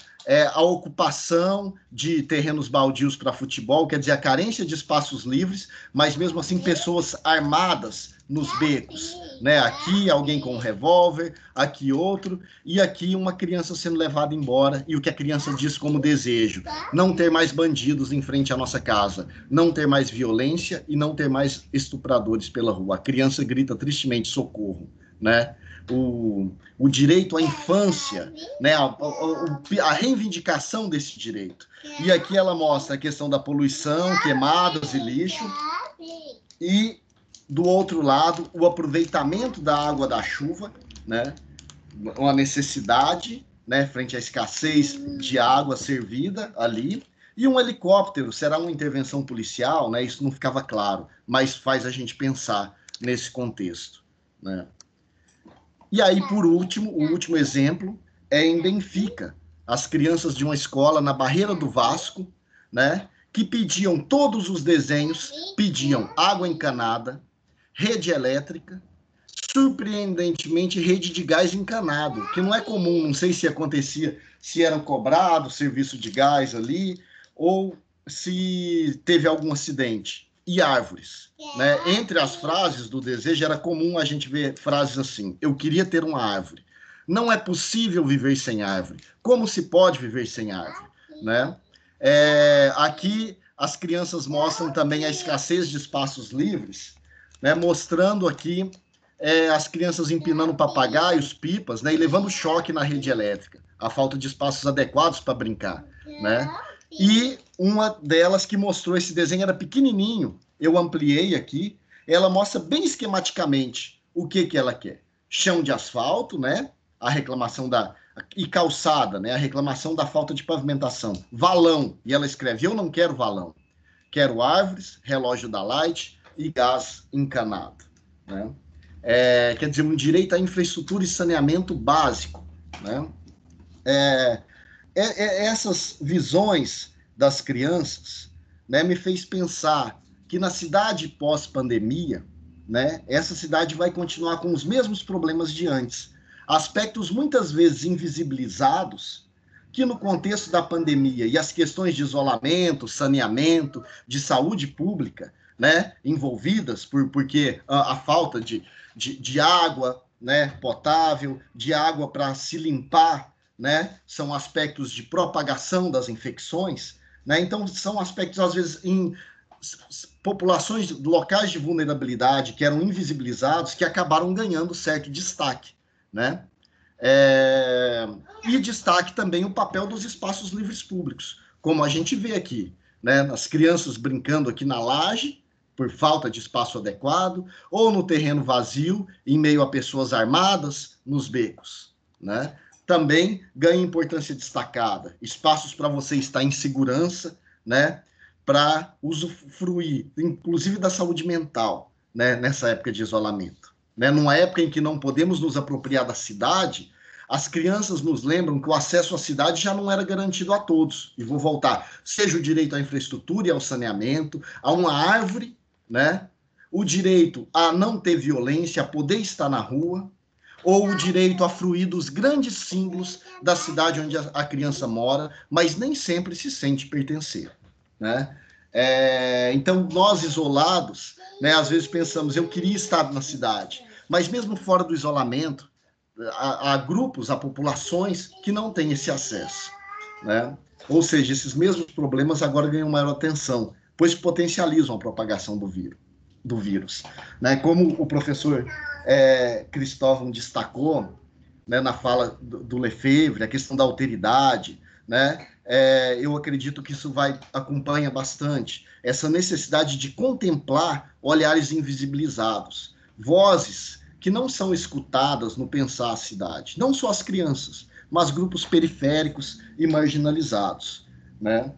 a ocupação de terrenos baldios para futebol, quer dizer, a carência de espaços livres, mas mesmo assim pessoas armadas nos becos, né? Aqui alguém com um revólver, aqui outro, e aqui uma criança sendo levada embora, e o que a criança diz como desejo: não ter mais bandidos em frente à nossa casa, não ter mais violência e não ter mais estupradores pela rua. A criança grita tristemente socorro, né? O direito à infância, né? A reivindicação desse direito. E aqui ela mostra a questão da poluição, queimadas e lixo, e do outro lado, o aproveitamento da água da chuva, né? Uma necessidade, né? Frente à escassez de água servida ali. E um helicóptero, será uma intervenção policial, né? Isso não ficava claro, mas faz a gente pensar nesse contexto, né? E aí, por último, o último exemplo é em Benfica, as crianças de uma escola na Barreira do Vasco, né? Que pediam todos os desenhos, pediam água encanada, rede elétrica, surpreendentemente rede de gás encanado, que não é comum, não sei se acontecia, se eram cobrados serviço de gás ali, ou se teve algum acidente. E árvores, né? Entre as frases do desejo era comum a gente ver frases assim: eu queria ter uma árvore. Não é possível viver sem árvore. Como se pode viver sem árvore, né? Aqui as crianças mostram também a escassez de espaços livres, né? Mostrando aqui as crianças empinando papagaios, pipas, né? E levando choque na rede elétrica, a falta de espaços adequados para brincar, né? E uma delas que mostrou esse desenho era pequenininho, eu ampliei aqui, ela mostra bem esquematicamente o que ela quer. Chão de asfalto, né? A reclamação e calçada, né? A reclamação da falta de pavimentação. Valão, e ela escreve: eu não quero valão, quero árvores, relógio da Light e gás encanado, né? Quer dizer, um direito à infraestrutura e saneamento básico, né? Essas visões das crianças, né, me fez pensar que na cidade pós-pandemia, né, essa cidade vai continuar com os mesmos problemas de antes. Aspectos muitas vezes invisibilizados, que no contexto da pandemia e as questões de isolamento, saneamento, de saúde pública, né, envolvidas, porque a falta de água, né, potável, de água para se limpar, né, são aspectos de propagação das infecções, né? Então são aspectos, às vezes, em populações, locais de vulnerabilidade que eram invisibilizados, que acabaram ganhando certo destaque, né? E destaque também o papel dos espaços livres públicos, como a gente vê aqui, né? As crianças brincando aqui na laje, por falta de espaço adequado, ou no terreno vazio, em meio a pessoas armadas, nos becos, né? Também ganha importância destacada, espaços para você estar em segurança, né, para usufruir, inclusive da saúde mental, né, nessa época de isolamento. Né? Numa época em que não podemos nos apropriar da cidade, as crianças nos lembram que o acesso à cidade já não era garantido a todos. E vou voltar, seja o direito à infraestrutura e ao saneamento, a uma árvore, né, o direito a não ter violência, a poder estar na rua, ou o direito a fruir dos grandes símbolos da cidade onde a criança mora, mas nem sempre se sente pertencer, né? Então, nós isolados, né, às vezes pensamos: eu queria estar na cidade, mas mesmo fora do isolamento, há grupos, há populações que não têm esse acesso, né? Ou seja, esses mesmos problemas agora ganham maior atenção, pois potencializam a propagação do vírus, né? Como o professor Cristóvão destacou, né, na fala do Lefebvre, a questão da alteridade, né? Eu acredito que isso acompanha bastante essa necessidade de contemplar olhares invisibilizados, vozes que não são escutadas no pensar a cidade, não só as crianças, mas grupos periféricos e marginalizados, né?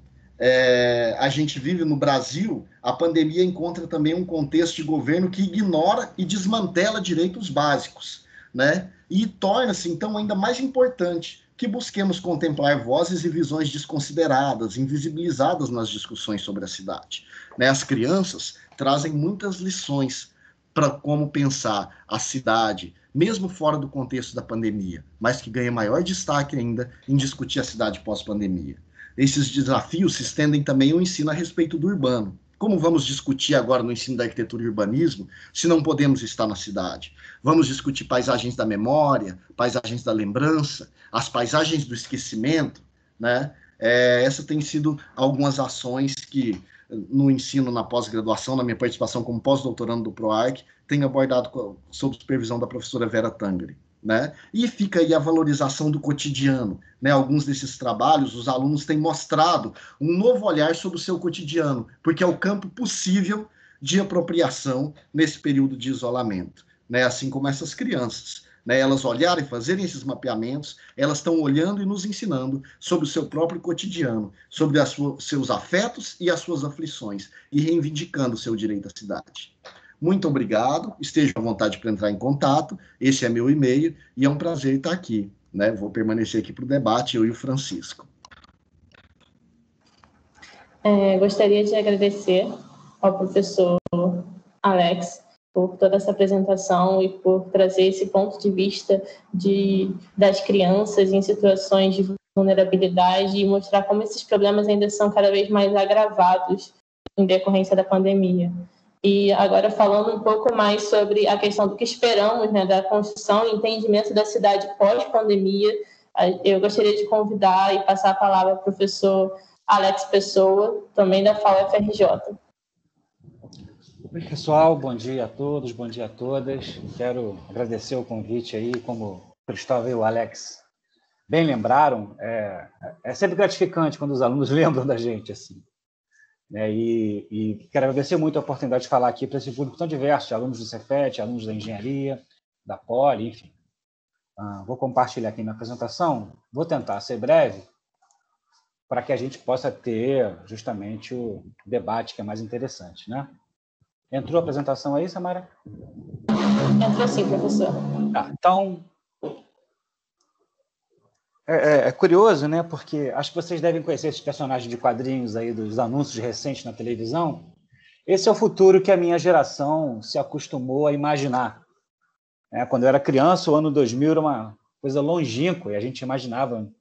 A gente vive no Brasil, a pandemia encontra também um contexto de governo que ignora e desmantela direitos básicos, né? E torna-se, então, ainda mais importante que busquemos contemplar vozes e visões desconsideradas, invisibilizadas nas discussões sobre a cidade, né? As crianças trazem muitas lições para como pensar a cidade, mesmo fora do contexto da pandemia, mas que ganha maior destaque ainda em discutir a cidade pós-pandemia. Esses desafios se estendem também ao ensino a respeito do urbano. Como vamos discutir agora no ensino da arquitetura e urbanismo, se não podemos estar na cidade? Vamos discutir paisagens da memória, paisagens da lembrança, as paisagens do esquecimento, né? Essa tem sido algumas ações que, no ensino, na pós-graduação, na minha participação como pós-doutorando do PROARC, tenho abordado sob supervisão da professora Vera Tangari, né? E fica aí a valorização do cotidiano, né? Alguns desses trabalhos, os alunos têm mostrado um novo olhar sobre o seu cotidiano, porque é o campo possível de apropriação nesse período de isolamento, né? Assim como essas crianças, né? Elas olharem, fazerem esses mapeamentos, elas estão olhando e nos ensinando sobre o seu próprio cotidiano, sobre seus afetos e as suas aflições, e reivindicando o seu direito à cidade. Muito obrigado, esteja à vontade para entrar em contato, esse é meu e-mail, e é um prazer estar aqui, né? Vou permanecer aqui para o debate, eu e o Francisco. Gostaria de agradecer ao professor Alex por toda essa apresentação e por trazer esse ponto de vista das crianças em situações de vulnerabilidade e mostrar como esses problemas ainda são cada vez mais agravados em decorrência da pandemia. E agora falando um pouco mais sobre a questão do que esperamos, né, da construção e entendimento da cidade pós-pandemia, eu gostaria de convidar e passar a palavra ao professor Alex Pessoa, também da FAO-FRJ. Oi, pessoal, bom dia a todos, bom dia a todas. Quero agradecer o convite aí, como o Cristóvão e o Alex bem lembraram, é sempre gratificante quando os alunos lembram da gente, assim. E quero agradecer muito a oportunidade de falar aqui para esse público tão diverso, alunos do Cefet, alunos da engenharia, da Poli, enfim. Vou compartilhar aqui minha apresentação, vou tentar ser breve, para que a gente possa ter justamente o debate que é mais interessante, né? Entrou a apresentação aí, Samara? Entrou sim, professor. Então, é curioso, né? Porque acho que vocês devem conhecer esses personagens de quadrinhos aí dos anúncios recentes na televisão. Esse é o futuro que a minha geração se acostumou a imaginar. Quando eu era criança, o ano 2000 era uma coisa longínqua, e a gente imaginava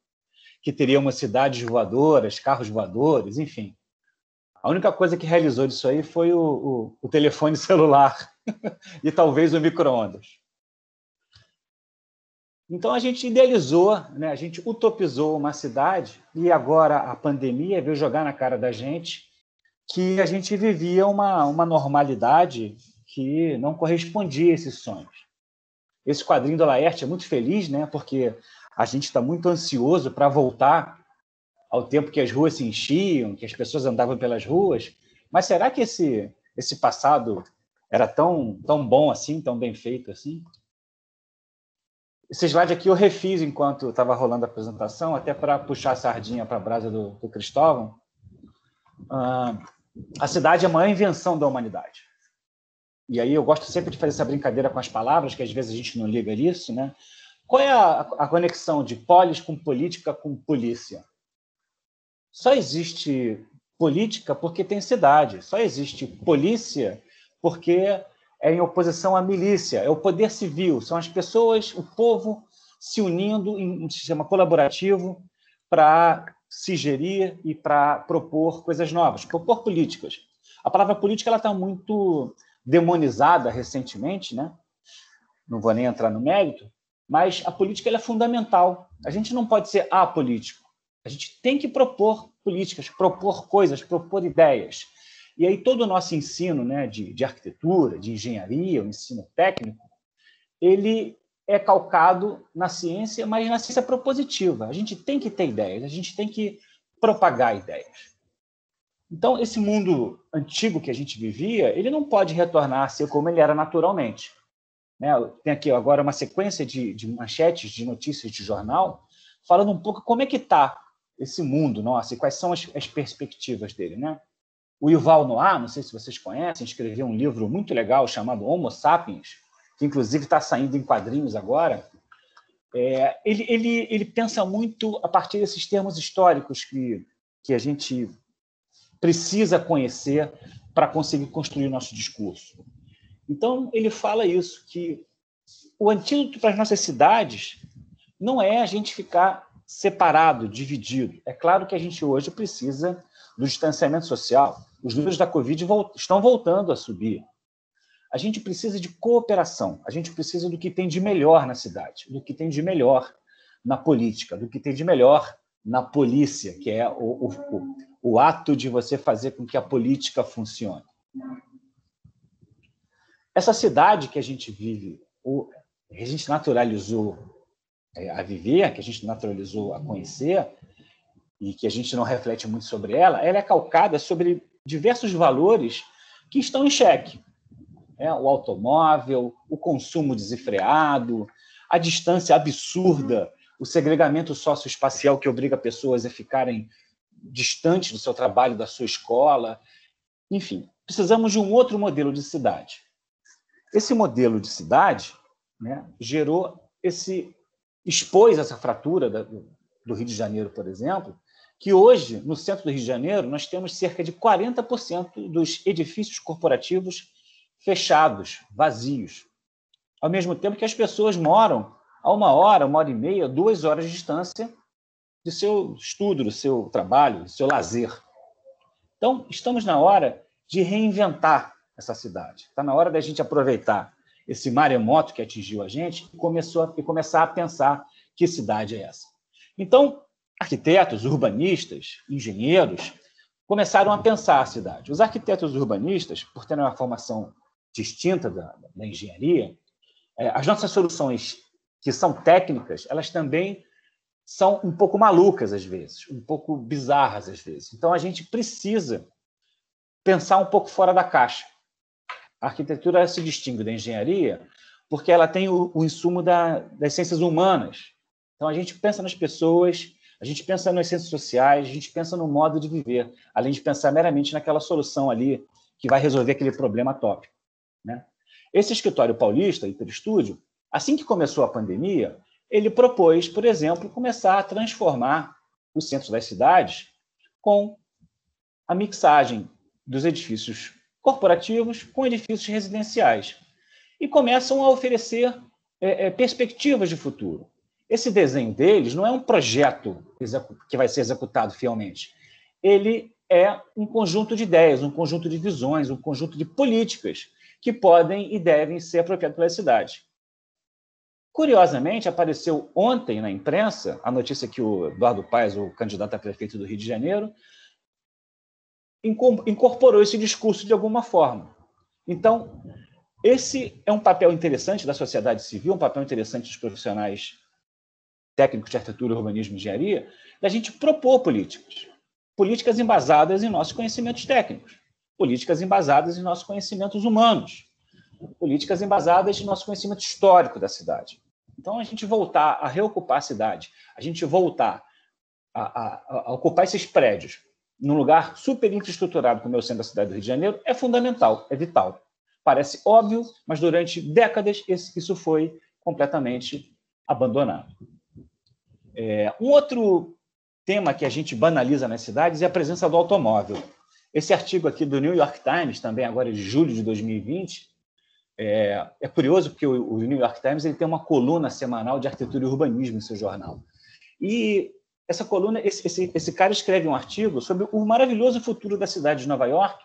que teria umas cidades voadoras, carros voadores, enfim. A única coisa que realizou disso aí foi o telefone celular e talvez o micro-ondas. Então, a gente idealizou, né? A gente utopizou uma cidade e agora a pandemia veio jogar na cara da gente que a gente vivia uma normalidade que não correspondia a esses sonhos. Esse quadrinho do Laerte é muito feliz, né? Porque a gente está muito ansioso para voltar ao tempo que as ruas se enchiam, que as pessoas andavam pelas ruas. Mas será que esse passado era tão bom assim, tão bem feito assim? Esse slide aqui eu refiz enquanto estava rolando a apresentação, até para puxar a sardinha para a brasa do Cristóvão. A cidade é a maior invenção da humanidade. E aí eu gosto sempre de fazer essa brincadeira com as palavras, que às vezes a gente não liga nisso, né? Qual é a conexão de polis com política com polícia? Só existe política porque tem cidade. Só existe polícia porque é em oposição à milícia. É o poder civil. São as pessoas, o povo, se unindo em um sistema colaborativo para se gerir e para propor coisas novas, propor políticas. A palavra política está muito demonizada recentemente, né? Não vou nem entrar no mérito, mas a política ela é fundamental. A gente não pode ser apolítico. A gente tem que propor políticas, propor coisas, propor ideias. E aí todo o nosso ensino, né, de arquitetura, de engenharia, o ensino técnico, ele é calcado na ciência, mas na ciência propositiva. A gente tem que ter ideias, a gente tem que propagar ideias. Então, esse mundo antigo que a gente vivia, ele não pode retornar a ser como ele era naturalmente. Né? Tem aqui agora uma sequência de manchetes, de notícias de jornal, falando um pouco como é que está esse mundo nosso e quais são as perspectivas dele. Né? O Yuval Noah, não sei se vocês conhecem, escreveu um livro muito legal chamado Homo Sapiens, que inclusive está saindo em quadrinhos agora. Ele pensa muito a partir desses termos históricos que a gente precisa conhecer para conseguir construir o nosso discurso. Então, ele fala isso, que o antídoto para as nossas cidades não é a gente ficar separado, dividido. É claro que a gente hoje precisa do distanciamento social. Os números da Covid estão voltando a subir. A gente precisa de cooperação, a gente precisa do que tem de melhor na cidade, do que tem de melhor na política, do que tem de melhor na polícia, que é o ato de você fazer com que a política funcione. Essa cidade que a gente vive, que a gente naturalizou a viver, que a gente naturalizou a conhecer, e que a gente não reflete muito sobre ela é calcada sobre diversos valores que estão em xeque. O automóvel, o consumo desenfreado, a distância absurda, o segregamento socioespacial que obriga pessoas a ficarem distantes do seu trabalho, da sua escola. Enfim, precisamos de um outro modelo de cidade. Esse modelo de cidade, né, expôs essa fratura do Rio de Janeiro, por exemplo, que hoje, no centro do Rio de Janeiro, nós temos cerca de 40% dos edifícios corporativos fechados, vazios, ao mesmo tempo que as pessoas moram a 1 hora, 1h30, 2 horas de distância do seu estudo, do seu trabalho, do seu lazer. Então, estamos na hora de reinventar essa cidade. Está na hora da gente aproveitar esse maremoto que atingiu a gente e começar a pensar que cidade é essa. Então, arquitetos, urbanistas, engenheiros começaram a pensar a cidade. Os arquitetos urbanistas, por terem uma formação distinta da engenharia, as nossas soluções, que são técnicas, elas também são um pouco malucas, às vezes, um pouco bizarras, às vezes. Então, a gente precisa pensar um pouco fora da caixa. A arquitetura se distingue da engenharia porque ela tem o insumo das ciências humanas. Então, a gente pensa nas pessoas, a gente pensa nas ciências sociais, a gente pensa no modo de viver, além de pensar meramente naquela solução ali que vai resolver aquele problema tópico. Né? Esse escritório paulista, Hiperestúdio, assim que começou a pandemia, ele propôs, por exemplo, começar a transformar os centros das cidades com a mixagem dos edifícios corporativos com edifícios residenciais e começam a oferecer perspectivas de futuro. Esse desenho deles não é um projeto que vai ser executado fielmente. Ele é um conjunto de ideias, um conjunto de visões, um conjunto de políticas que podem e devem ser apropriadas pela cidade. Curiosamente, apareceu ontem na imprensa a notícia que o Eduardo Paes, o candidato a prefeito do Rio de Janeiro, incorporou esse discurso de alguma forma. Então, esse é um papel interessante da sociedade civil, um papel interessante dos profissionais técnicos de arquitetura, urbanismo e engenharia, da gente propor políticas embasadas em nossos conhecimentos técnicos, políticas embasadas em nossos conhecimentos humanos, políticas embasadas em nosso conhecimento histórico da cidade. Então, a gente voltar a reocupar a cidade, a gente voltar a ocupar esses prédios num lugar super infraestruturado como é o centro da cidade do Rio de Janeiro é fundamental, é vital. Parece óbvio, mas durante décadas isso foi completamente abandonado. Um outro tema que a gente banaliza nas cidades é a presença do automóvel. Esse artigo aqui do New York Times, também agora de julho de 2020, é curioso porque o New York Times ele tem uma coluna semanal de arquitetura e urbanismo em seu jornal. E essa coluna, esse cara escreve um artigo sobre o maravilhoso futuro da cidade de Nova York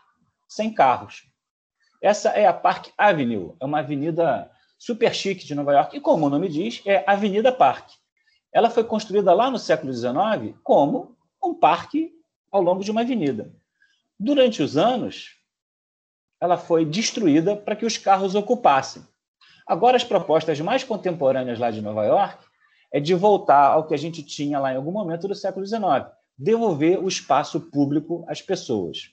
sem carros. Essa é a Park Avenue, é uma avenida super chique de Nova York, e como o nome diz, é Avenida Park. Ela foi construída lá no século XIX como um parque ao longo de uma avenida. Durante os anos, ela foi destruída para que os carros ocupassem. Agora, as propostas mais contemporâneas lá de Nova York é de voltar ao que a gente tinha lá em algum momento do século XIX, devolver o espaço público às pessoas.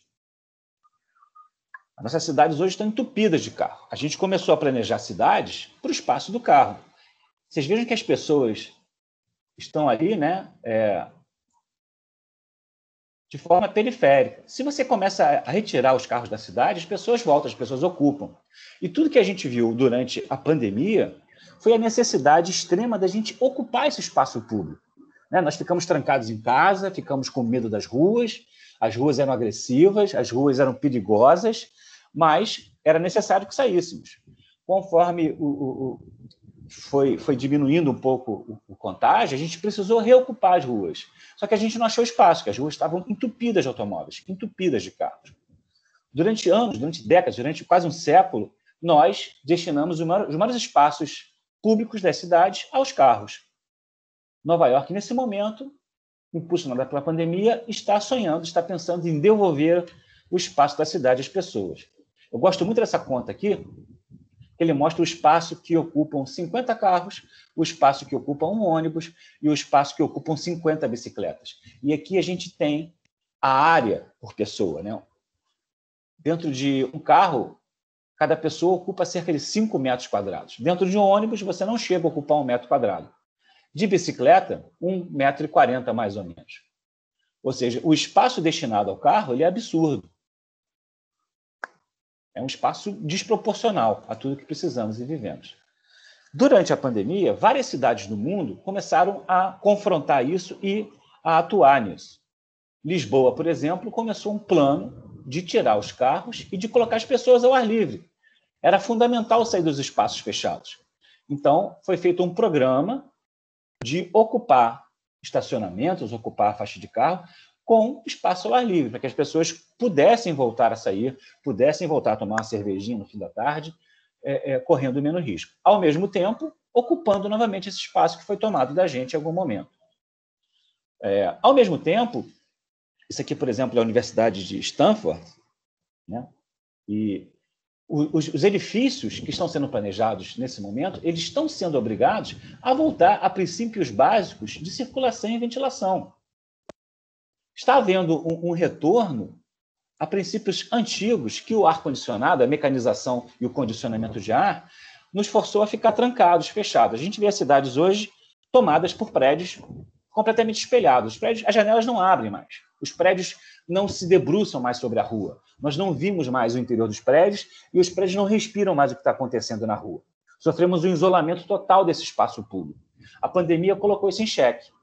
As nossas cidades hoje estão entupidas de carro. A gente começou a planejar cidades para o espaço do carro. Vocês vejam que as pessoas estão ali, né, de forma periférica. Se você começa a retirar os carros da cidade, as pessoas voltam, as pessoas ocupam. E tudo que a gente viu durante a pandemia foi a necessidade extrema da gente ocupar esse espaço público. Né? Nós ficamos trancados em casa, ficamos com medo das ruas, as ruas eram agressivas, as ruas eram perigosas, mas era necessário que saíssemos. Conforme foi diminuindo um pouco o contágio, a gente precisou reocupar as ruas. Só que a gente não achou espaço, porque as ruas estavam entupidas de automóveis, entupidas de carros. Durante anos, durante décadas, durante quase um século, nós destinamos os maiores espaços públicos das cidades aos carros. Nova York, nesse momento, impulsionada pela pandemia, está sonhando, está pensando em devolver o espaço da cidade às pessoas. Eu gosto muito dessa conta aqui, ele mostra o espaço que ocupam 50 carros, o espaço que ocupa um ônibus e o espaço que ocupam 50 bicicletas. E aqui a gente tem a área por pessoa, né? Dentro de um carro, cada pessoa ocupa cerca de 5 metros quadrados. Dentro de um ônibus, você não chega a ocupar 1 metro quadrado. De bicicleta, 1,40 m, mais ou menos. Ou seja, o espaço destinado ao carro ele é absurdo. É um espaço desproporcional a tudo que precisamos e vivemos. Durante a pandemia, várias cidades do mundo começaram a confrontar isso e a atuar nisso. Lisboa, por exemplo, começou um plano de tirar os carros e de colocar as pessoas ao ar livre. Era fundamental sair dos espaços fechados. Então, foi feito um programa de ocupar estacionamentos, ocupar a faixa de carro, com espaço ao ar livre, para que as pessoas pudessem voltar a sair, pudessem voltar a tomar uma cervejinha no fim da tarde, correndo menos risco. Ao mesmo tempo, ocupando novamente esse espaço que foi tomado da gente em algum momento. Ao mesmo tempo, isso aqui, por exemplo, é a Universidade de Stanford, né? E os edifícios que estão sendo planejados nesse momento, eles estão sendo obrigados a voltar a princípios básicos de circulação e ventilação. Está havendo um retorno a princípios antigos que o ar-condicionado, a mecanização e o condicionamento de ar nos forçou a ficar trancados, fechados. A gente vê as cidades hoje tomadas por prédios completamente espelhados. As janelas não abrem mais. Os prédios não se debruçam mais sobre a rua. Nós não vimos mais o interior dos prédios e os prédios não respiram mais o que está acontecendo na rua. Sofremos um isolamento total desse espaço público. A pandemia colocou isso em xeque.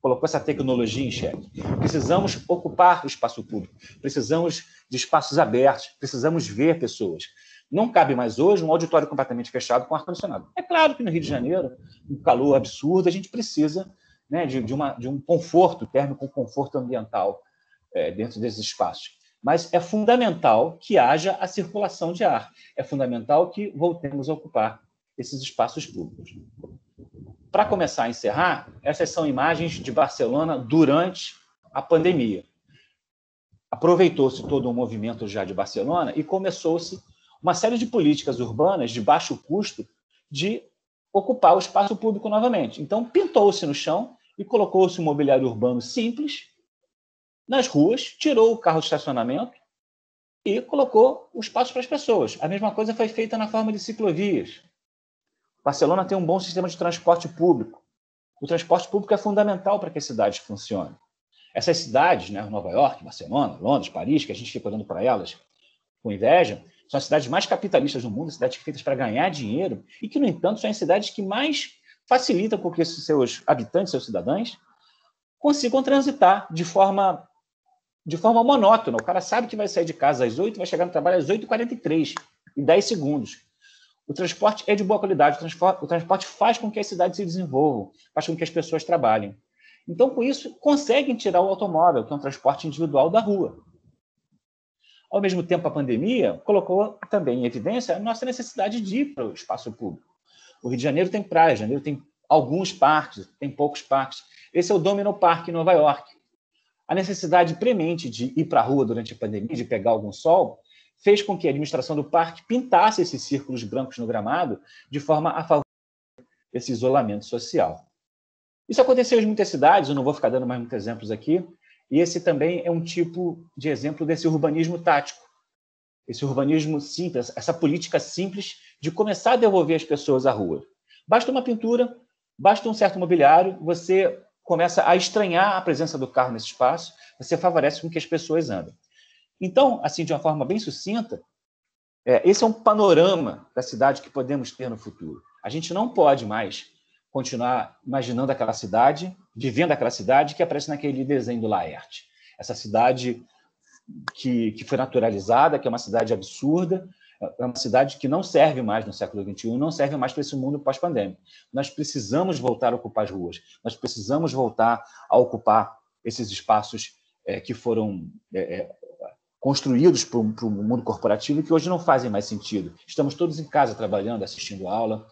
Colocou essa tecnologia em xeque. Precisamos ocupar o espaço público, precisamos de espaços abertos, precisamos ver pessoas. Não cabe mais hoje um auditório completamente fechado com ar-condicionado. É claro que no Rio de Janeiro, um calor absurdo, a gente precisa, né, de um conforto térmico, um conforto ambiental dentro desses espaços. Mas é fundamental que haja a circulação de ar. É fundamental que voltemos a ocupar esses espaços públicos. Para começar a encerrar, essas são imagens de Barcelona durante a pandemia. Aproveitou-se todo um movimento já de Barcelona e começou-se uma série de políticas urbanas de baixo custo de ocupar o espaço público novamente. Então, pintou-se no chão e colocou-se um mobiliário urbano simples nas ruas, tirou o carro de estacionamento e colocou o espaço para as pessoas. A mesma coisa foi feita na forma de ciclovias. Barcelona tem um bom sistema de transporte público. O transporte público é fundamental para que as cidades funcionem. Essas cidades, né, Nova York, Barcelona, Londres, Paris, que a gente fica olhando para elas com inveja, são as cidades mais capitalistas do mundo, cidades feitas para ganhar dinheiro e que, no entanto, são as cidades que mais facilitam com que seus habitantes, seus cidadãos, consigam transitar de forma monótona. O cara sabe que vai sair de casa às 8, vai chegar no trabalho às 8h43, em 10 segundos. O transporte é de boa qualidade, o transporte faz com que as cidades se desenvolvam, faz com que as pessoas trabalhem. Então, com isso, conseguem tirar o automóvel, que é um transporte individual, da rua. Ao mesmo tempo, a pandemia colocou também em evidência a nossa necessidade de ir para o espaço público. O Rio de Janeiro tem praia, o Rio de Janeiro tem alguns parques, tem poucos parques. Esse é o Domino Park, em Nova York. A necessidade premente de ir para a rua durante a pandemia, de pegar algum sol, fez com que a administração do parque pintasse esses círculos brancos no gramado de forma a favorecer esse isolamento social. Isso aconteceu em muitas cidades, eu não vou ficar dando mais muitos exemplos aqui, e esse também é um tipo de exemplo desse urbanismo tático, esse urbanismo simples, essa política simples de começar a devolver as pessoas à rua. Basta uma pintura, basta um certo mobiliário, você começa a estranhar a presença do carro nesse espaço, você favorece com que as pessoas andem. Então, assim, de uma forma bem sucinta, esse é um panorama da cidade que podemos ter no futuro. A gente não pode mais continuar imaginando aquela cidade, vivendo aquela cidade que aparece naquele desenho do Laerte. Essa cidade que foi naturalizada, que é uma cidade absurda, é uma cidade que não serve mais no século XXI, não serve mais para esse mundo pós-pandêmico. Nós precisamos voltar a ocupar as ruas, nós precisamos voltar a ocupar esses espaços que foram construídos para o mundo corporativo e que hoje não fazem mais sentido. Estamos todos em casa trabalhando, assistindo aula,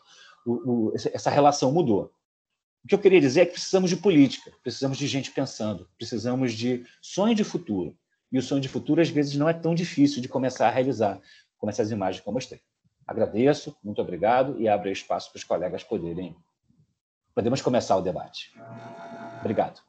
essa relação mudou. O que eu queria dizer é que precisamos de política, precisamos de gente pensando, precisamos de sonho de futuro. E o sonho de futuro, às vezes, não é tão difícil de começar a realizar, como essas imagens que eu mostrei. Agradeço, muito obrigado, e abro espaço para os colegas poderem... Podemos começar o debate. Obrigado.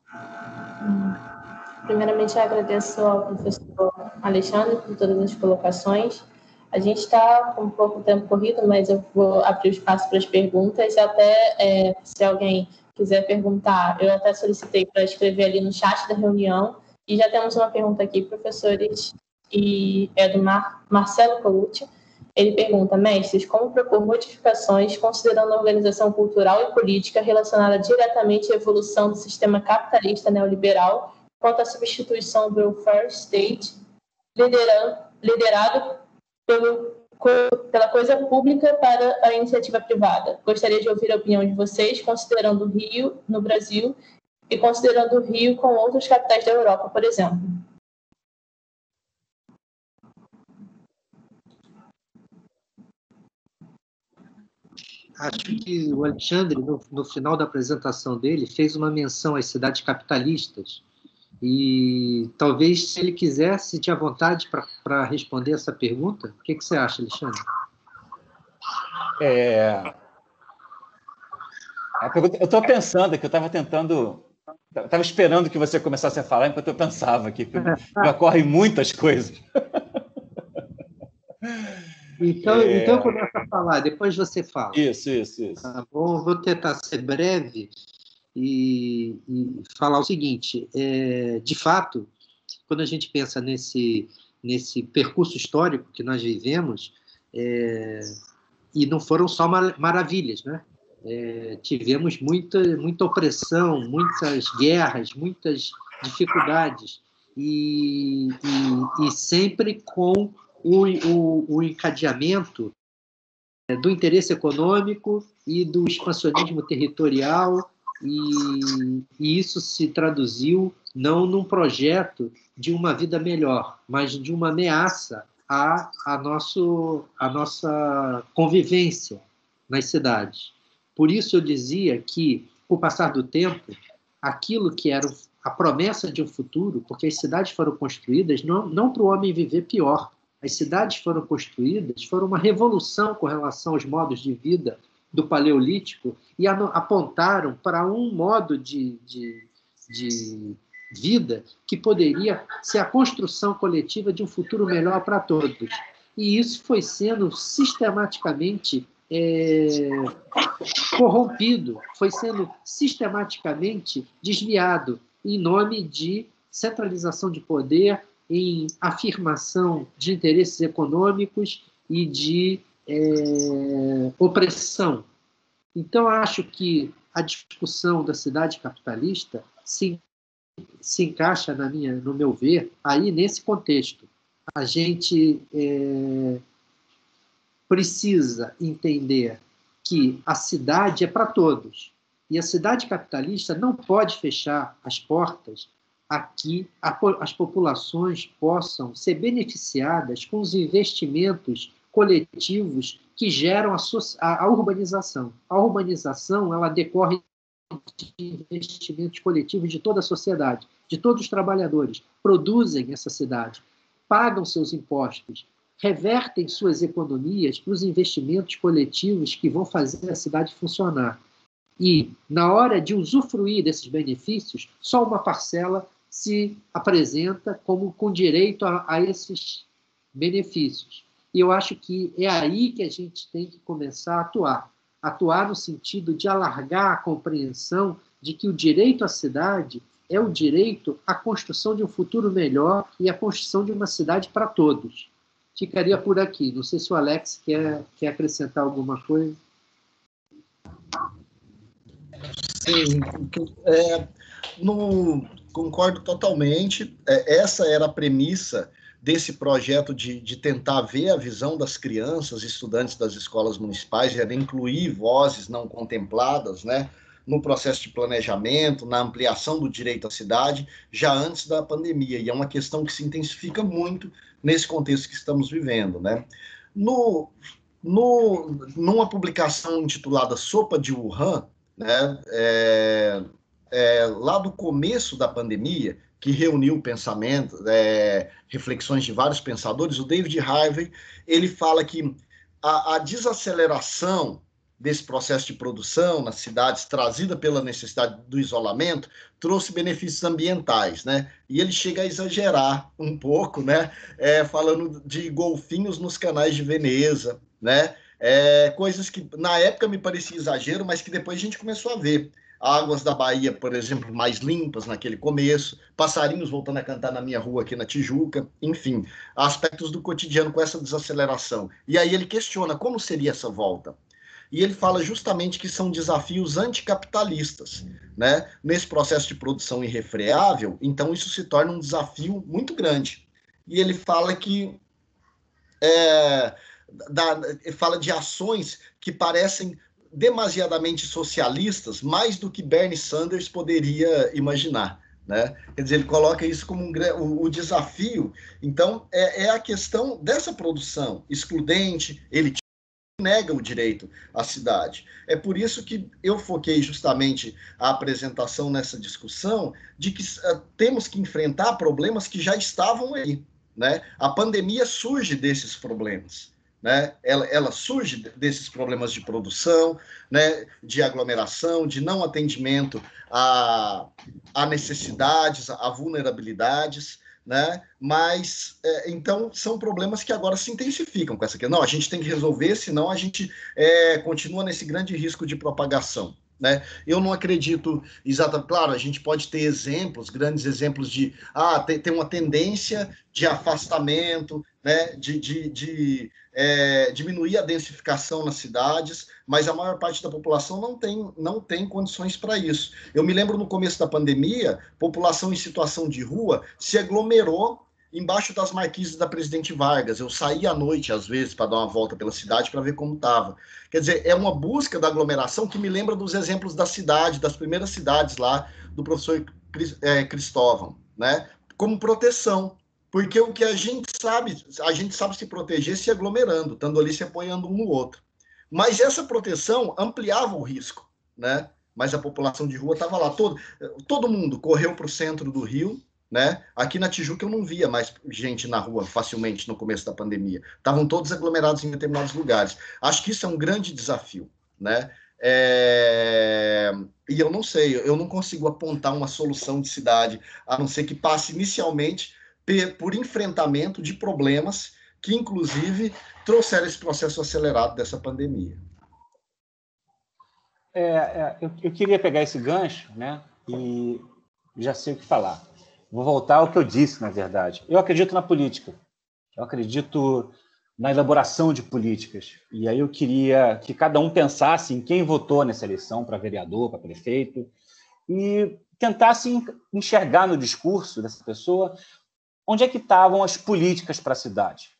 Primeiramente, eu agradeço ao professor Alexandre por todas as colocações. A gente está com um pouco tempo corrido, mas eu vou abrir o espaço para as perguntas. Até se alguém quiser perguntar, eu até solicitei para escrever ali no chat da reunião. E já temos uma pergunta aqui, professores, e é do Marcelo Colucci. Ele pergunta: mestres, como propor modificações considerando a organização cultural e política relacionada diretamente à evolução do sistema capitalista neoliberal quanto à substituição do welfare state liderado pela coisa pública para a iniciativa privada? Gostaria de ouvir a opinião de vocês, considerando o Rio no Brasil e considerando o Rio com outras capitais da Europa, por exemplo. Acho que o Alexandre, no final da apresentação dele, fez uma menção às cidades capitalistas. E talvez, se ele quisesse, tinha vontade para responder essa pergunta. O que você acha, Alexandre? Eu estou pensando que eu estava tentando... Estava esperando que você começasse a falar enquanto eu pensava aqui, que me ocorrem muitas coisas. Então eu começo a falar, depois você fala. Isso. Tá bom, vou tentar ser breve e falar o seguinte: de fato, quando a gente pensa nesse percurso histórico que nós vivemos, e não foram só maravilhas, né? Tivemos muita opressão, muitas guerras, muitas dificuldades, e sempre com o encadeamento do interesse econômico e do expansionismo territorial, e isso se traduziu não num projeto de uma vida melhor, mas de uma ameaça à nossa convivência nas cidades. Por isso eu dizia que, com o passar do tempo, aquilo que era a promessa de um futuro, porque as cidades foram construídas não para o homem viver pior. As cidades foram construídas, foram uma revolução com relação aos modos de vida do Paleolítico e apontaram para um modo de vida que poderia ser a construção coletiva de um futuro melhor para todos. E isso foi sendo sistematicamente corrompido, foi sendo sistematicamente desviado em nome de centralização de poder, em afirmação de interesses econômicos e de opressão. Então, acho que a discussão da cidade capitalista se encaixa, no meu ver, aí nesse contexto. A gente precisa entender que a cidade é para todos. E a cidade capitalista não pode fechar as portas a que as populações possam ser beneficiadas com os investimentos coletivos que geram a urbanização. A urbanização ela decorre de investimentos coletivos de toda a sociedade, de todos os trabalhadores, produzem essa cidade, pagam seus impostos, revertem suas economias para os investimentos coletivos que vão fazer a cidade funcionar. E, na hora de usufruir desses benefícios, só uma parcela se apresenta como com direito a esses benefícios. E eu acho que é aí que a gente tem que começar a atuar. Atuar no sentido de alargar a compreensão de que o direito à cidade é o direito à construção de um futuro melhor e à construção de uma cidade para todos. Ficaria por aqui. Não sei se o Alex quer acrescentar alguma coisa. Sim, concordo totalmente. Essa era a premissa desse projeto de tentar ver a visão das crianças, estudantes das escolas municipais, era incluir vozes não contempladas, né, no processo de planejamento, na ampliação do direito à cidade, já antes da pandemia. E é uma questão que se intensifica muito nesse contexto que estamos vivendo, né? Numa publicação intitulada Sopa de Wuhan, né, lá do começo da pandemia, que reuniu pensamento, reflexões de vários pensadores, o David Harvey, ele fala que a desaceleração desse processo de produção nas cidades, trazida pela necessidade do isolamento, trouxe benefícios ambientais, né? E ele chega a exagerar um pouco, né? Falando de golfinhos nos canais de Veneza, né? Coisas que na época me parecia exagero, mas que depois a gente começou a ver. Águas da Bahia, por exemplo, mais limpas naquele começo, passarinhos voltando a cantar na minha rua aqui na Tijuca, enfim, aspectos do cotidiano com essa desaceleração. E aí ele questiona como seria essa volta. E ele fala justamente que são desafios anticapitalistas, né? Nesse processo de produção irrefreável, então isso se torna um desafio muito grande. E ele fala que fala de ações que parecem demasiadamente socialistas, mais do que Bernie Sanders poderia imaginar, né? Quer dizer, ele coloca isso como o desafio. Então, é a questão dessa produção excludente, ele nega o direito à cidade. É por isso que eu foquei justamente a apresentação nessa discussão de que temos que enfrentar problemas que já estavam aí, né? A pandemia surge desses problemas. Né? Ela surge desses problemas de produção, né? De aglomeração, de não atendimento a necessidades, a vulnerabilidades, né? Mas, então, são problemas que agora se intensificam com essa questão. Não, a gente tem que resolver, senão a gente continua nesse grande risco de propagação. Né? Eu não acredito exatamente. Claro, a gente pode ter exemplos, grandes exemplos de tem uma tendência de afastamento, né? de diminuir a densificação nas cidades, mas a maior parte da população não tem condições para isso. Eu me lembro no começo da pandemia, população em situação de rua se aglomerou embaixo das marquises da Presidente Vargas. Eu saía à noite, às vezes, para dar uma volta pela cidade para ver como estava. Quer dizer, é uma busca da aglomeração que me lembra dos exemplos da cidade, das primeiras cidades lá, do professor Cristóvão, né? Como proteção. Porque o que a gente sabe se proteger se aglomerando, estando ali se apoiando um no outro. Mas essa proteção ampliava o risco, né? Mas a população de rua estava lá. Todo mundo correu para o centro do Rio, né? Aqui na Tijuca eu não via mais gente na rua facilmente no começo da pandemia. Estavam todos aglomerados em determinados lugares. Acho que isso é um grande desafio, né? E eu não sei, eu não consigo apontar uma solução de cidade, a não ser que passe inicialmente por enfrentamento de problemas que, inclusive, trouxeram esse processo acelerado dessa pandemia. Eu queria pegar esse gancho, né? E já sei o que falar. Vou voltar ao que eu disse, na verdade. Eu acredito na política. Eu acredito na elaboração de políticas. E aí eu queria que cada um pensasse em quem votou nessa eleição para vereador, para prefeito, e tentasse enxergar no discurso dessa pessoa onde é que estavam as políticas para a cidade.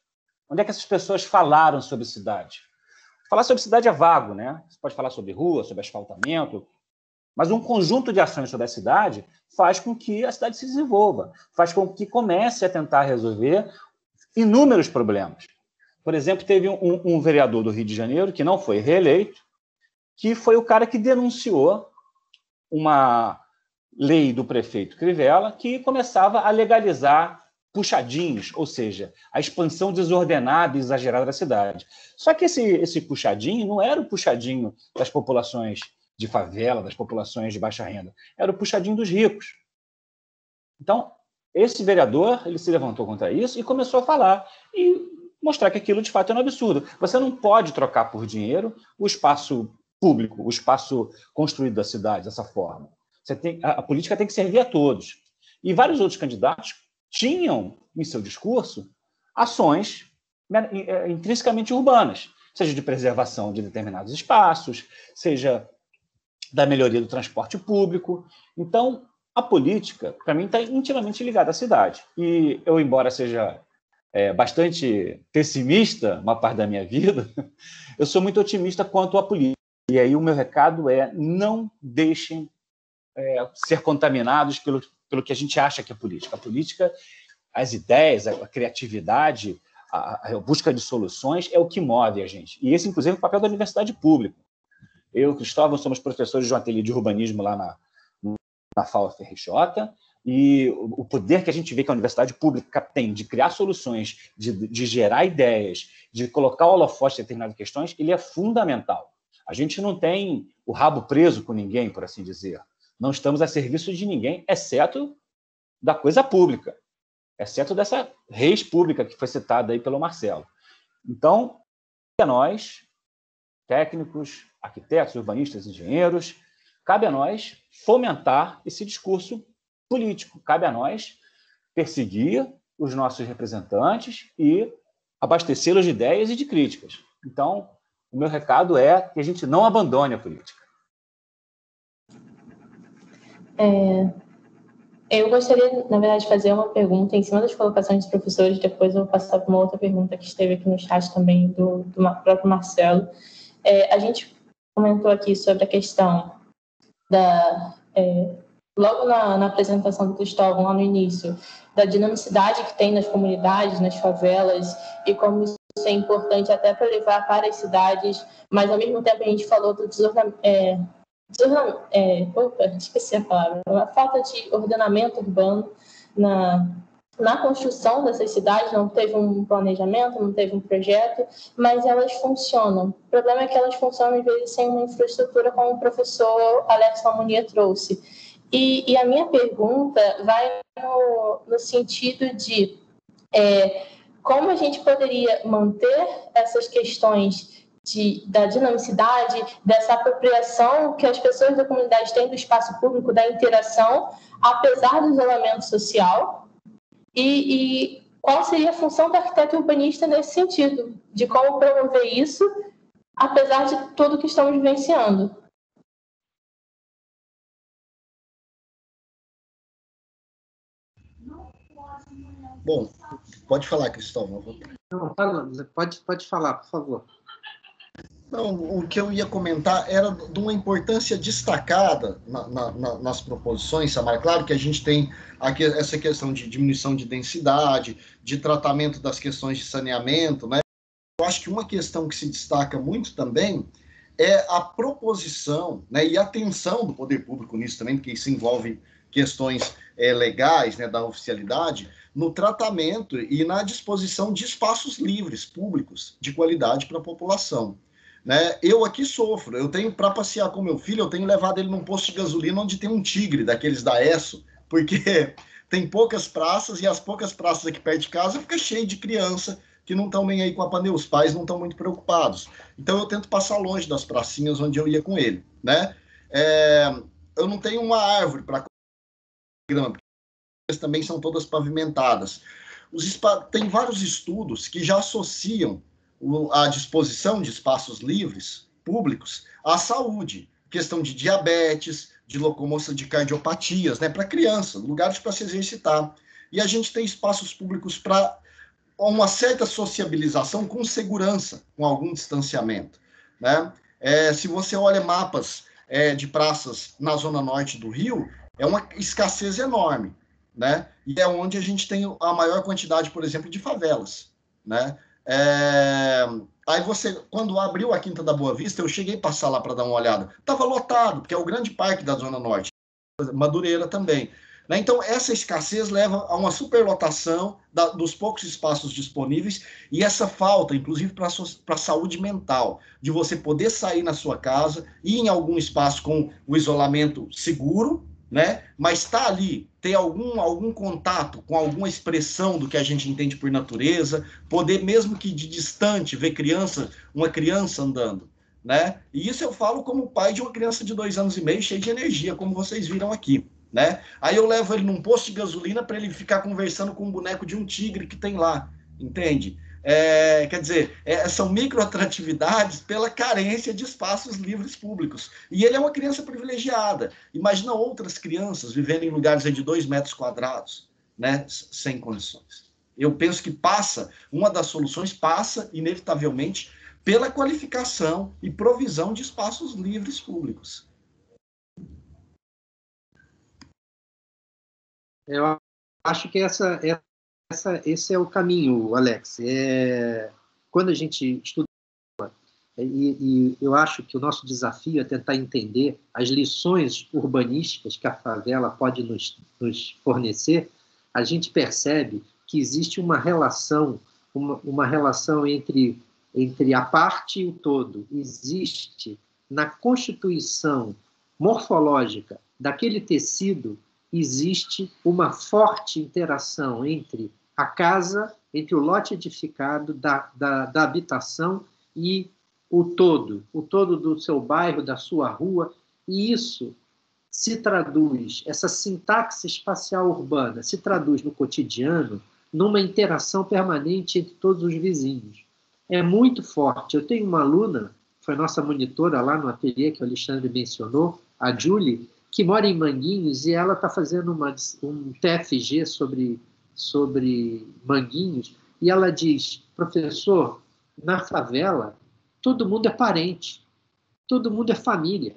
Onde é que essas pessoas falaram sobre cidade? Falar sobre cidade é vago, né? Você pode falar sobre rua, sobre asfaltamento, mas um conjunto de ações sobre a cidade faz com que a cidade se desenvolva, faz com que comece a tentar resolver inúmeros problemas. Por exemplo, teve um vereador do Rio de Janeiro, que não foi reeleito, que foi o cara que denunciou uma lei do prefeito Crivella que começava a legalizar puxadinhos, ou seja, a expansão desordenada e exagerada da cidade. Só que esse puxadinho não era o puxadinho das populações de favela, das populações de baixa renda, era o puxadinho dos ricos. Então, esse vereador ele se levantou contra isso e começou a falar e mostrar que aquilo de fato é um absurdo. Você não pode trocar por dinheiro o espaço público, o espaço construído da cidade dessa forma. A política tem que servir a todos. E vários outros candidatos tinham em seu discurso ações intrinsecamente urbanas, seja de preservação de determinados espaços, seja da melhoria do transporte público. Então, a política, para mim, está intimamente ligada à cidade. E eu, embora seja bastante pessimista uma parte da minha vida, eu sou muito otimista quanto à política. E aí o meu recado é: não deixem ser contaminados pelo que a gente acha que é política. A política, as ideias, a criatividade, a busca de soluções é o que move a gente. E esse, inclusive, é o papel da universidade pública. Eu e o Cristóvão somos professores de um ateliê de urbanismo lá na FAU-FRJ, e o poder que a gente vê que a universidade pública tem de criar soluções, de gerar ideias, de colocar o holofote em determinadas questões, ele é fundamental. A gente não tem o rabo preso com ninguém, por assim dizer. Não estamos a serviço de ninguém, exceto da coisa pública, exceto dessa res pública que foi citada aí pelo Marcelo. Então, cabe a nós, técnicos, arquitetos, urbanistas, engenheiros, cabe a nós fomentar esse discurso político, cabe a nós perseguir os nossos representantes e abastecê-los de ideias e de críticas. Então, o meu recado é que a gente não abandone a política. Eu gostaria, na verdade, de fazer uma pergunta em cima das colocações dos professores, depois eu vou passar para uma outra pergunta que esteve aqui no chat também, do próprio Marcelo. A gente comentou aqui sobre a questão logo na apresentação do Cristóvão, lá no início, da dinamicidade que tem nas comunidades, nas favelas, e como isso é importante até para levar para as cidades, mas ao mesmo tempo a gente falou do esqueci a palavra, a falta de ordenamento urbano na construção dessas cidades. Não teve um planejamento, não teve um projeto, mas elas funcionam. O problema é que elas funcionam, às vezes, sem uma infraestrutura, como o professor Alex Salmonia trouxe. E a minha pergunta vai no sentido de como a gente poderia manter essas questões da dinamicidade, dessa apropriação que as pessoas da comunidade têm do espaço público, da interação, apesar do isolamento social, e qual seria a função do arquiteto urbanista nesse sentido, de como promover isso, apesar de tudo que estamos vivenciando. Bom, pode falar, Cristóvão. Não, pode falar, por favor. Não, o que eu ia comentar era de uma importância destacada nas proposições, Samara. Claro que a gente tem aqui essa questão de diminuição de densidade, de tratamento das questões de saneamento, né? Eu acho que uma questão que se destaca muito também é a proposição, né, e a atenção do poder público nisso também, porque isso envolve questões legais, né, da oficialidade, no tratamento e na disposição de espaços livres, públicos, de qualidade para a população. Né? Eu aqui sofro, eu tenho, para passear com meu filho, eu tenho levado ele num posto de gasolina onde tem um tigre, daqueles da ESSO, porque tem poucas praças, e as poucas praças aqui perto de casa fica cheio de criança que não estão nem aí com a pandemia, os pais não estão muito preocupados. Então eu tento passar longe das pracinhas onde eu ia com ele. Né? Eu não tenho uma árvore para grama, porque também são todas pavimentadas. Tem vários estudos que já associam a disposição de espaços livres, públicos, à saúde, questão de diabetes, de locomoção, de cardiopatias, né, para criança, lugares para se exercitar. E a gente tem espaços públicos para uma certa sociabilização com segurança, com algum distanciamento. Né? Se você olha mapas de praças na zona norte do Rio, é uma escassez enorme. Né? E é onde a gente tem a maior quantidade, por exemplo, de favelas. Né? Aí quando abriu a Quinta da Boa Vista, eu cheguei a passar lá para dar uma olhada. Estava lotado, porque é o grande parque da Zona Norte. Madureira também. Né? Então, essa escassez leva a uma superlotação dos poucos espaços disponíveis e essa falta, inclusive para a saúde mental, de você poder sair na sua casa, ir em algum espaço com o isolamento seguro, né? Mas estar ali, ter algum contato com alguma expressão do que a gente entende por natureza, poder, mesmo que de distante, ver uma criança andando. Né? E isso eu falo como pai de uma criança de 2 anos e meio, cheia de energia, como vocês viram aqui. Né? Aí eu levo ele num posto de gasolina para ele ficar conversando com um boneco de um tigre que tem lá, entende? Quer dizer, são microatratividades pela carência de espaços livres públicos. E ele é uma criança privilegiada. Imagina outras crianças vivendo em lugares de 2 metros quadrados, né? Sem condições. Eu penso que uma das soluções passa, inevitavelmente, pela qualificação e provisão de espaços livres públicos. Eu acho que esse é o caminho, Alex. Quando a gente estuda, e eu acho que o nosso desafio é tentar entender as lições urbanísticas que a favela pode nos fornecer, a gente percebe que existe uma relação entre a parte e o todo. Existe na constituição morfológica daquele tecido, existe uma forte interação entre a casa, entre o lote edificado da habitação e o todo do seu bairro, da sua rua, e isso se traduz, essa sintaxe espacial urbana se traduz no cotidiano numa interação permanente entre todos os vizinhos. É muito forte. Eu tenho uma aluna, foi nossa monitora lá no ateliê que o Alexandre mencionou, a Julie, que mora em Manguinhos, e ela está fazendo um TFG sobre Manguinhos, e ela diz: professor, na favela, todo mundo é parente, todo mundo é família.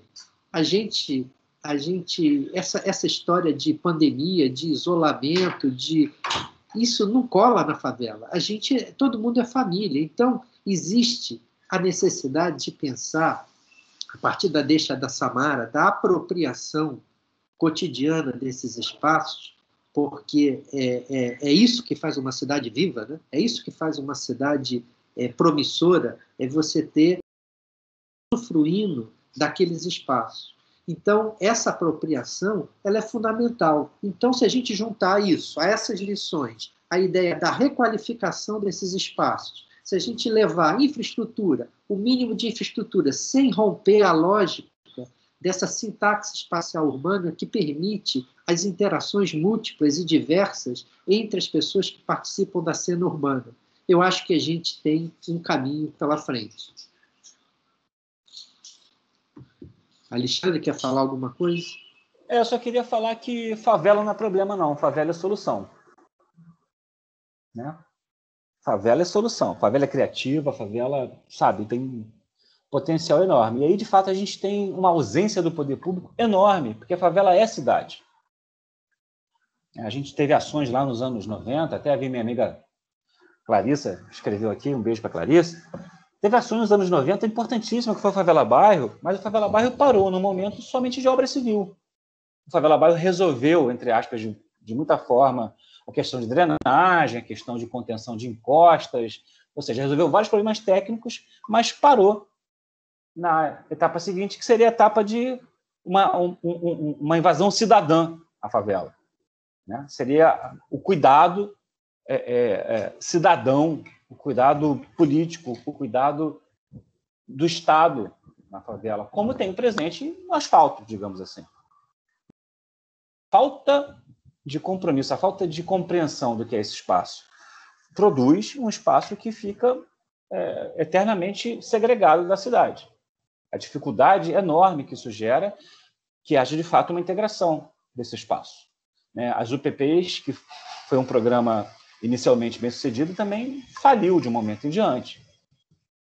Essa história de pandemia, de isolamento, isso não cola na favela. Todo mundo é família. Então, existe a necessidade de pensar, a partir da deixa da Samara, da apropriação cotidiana desses espaços, porque é isso que faz uma cidade viva, né? É isso que faz uma cidade promissora, é você ter usufruindo daqueles espaços. Então, essa apropriação ela é fundamental. Então, se a gente juntar isso a essas lições, a ideia da requalificação desses espaços, se a gente levar infraestrutura, o mínimo de infraestrutura, sem romper a lógica dessa sintaxe espacial urbana que permite as interações múltiplas e diversas entre as pessoas que participam da cena urbana, eu acho que a gente tem um caminho pela frente. Alexandre, quer falar alguma coisa? Eu só queria falar que favela não é problema, não. Favela é solução. Né? Favela é solução. Favela é criativa, favela, sabe, tem potencial enorme. E aí, de fato, a gente tem uma ausência do poder público enorme, porque a favela é cidade. A gente teve ações lá nos anos 90, até a minha amiga Clarissa escreveu aqui, um beijo para Clarissa. Teve ações nos anos 90 importantíssimas, que foi o Favela Bairro, mas o Favela Bairro parou no momento somente de obra civil. O Favela Bairro resolveu, entre aspas, de muita forma, a questão de drenagem, a questão de contenção de encostas, ou seja, resolveu vários problemas técnicos, mas parou na etapa seguinte, que seria a etapa de uma invasão cidadã à favela. Né? Seria o cuidado cidadão, o cuidado político, o cuidado do Estado na favela, como tem presente no asfalto, digamos assim. Falta de compromisso, a falta de compreensão do que é esse espaço produz um espaço que fica eternamente segregado da cidade. A dificuldade enorme que isso gera, que haja de fato uma integração desse espaço. Né? As UPPs, que foi um programa inicialmente bem sucedido, também faliu de um momento em diante.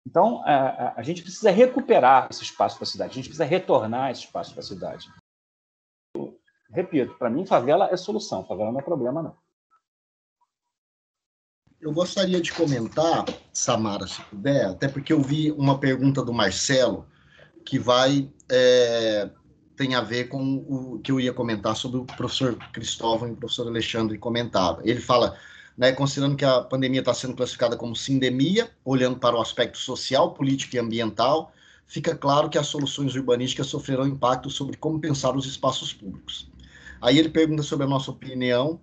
Então, a gente precisa recuperar esse espaço para a cidade, a gente precisa retornar esse espaço para a cidade. Repito, para mim, favela é solução, favela não é problema, não. Eu gostaria de comentar, Samara, se puder, até porque eu vi uma pergunta do Marcelo que vai tem a ver com o que eu ia comentar sobre o professor Cristóvão e o professor Alexandre comentaram. Ele fala, né, considerando que a pandemia está sendo classificada como sindemia, olhando para o aspecto social, político e ambiental, fica claro que as soluções urbanísticas sofrerão impacto sobre como pensar os espaços públicos. Aí ele pergunta sobre a nossa opinião,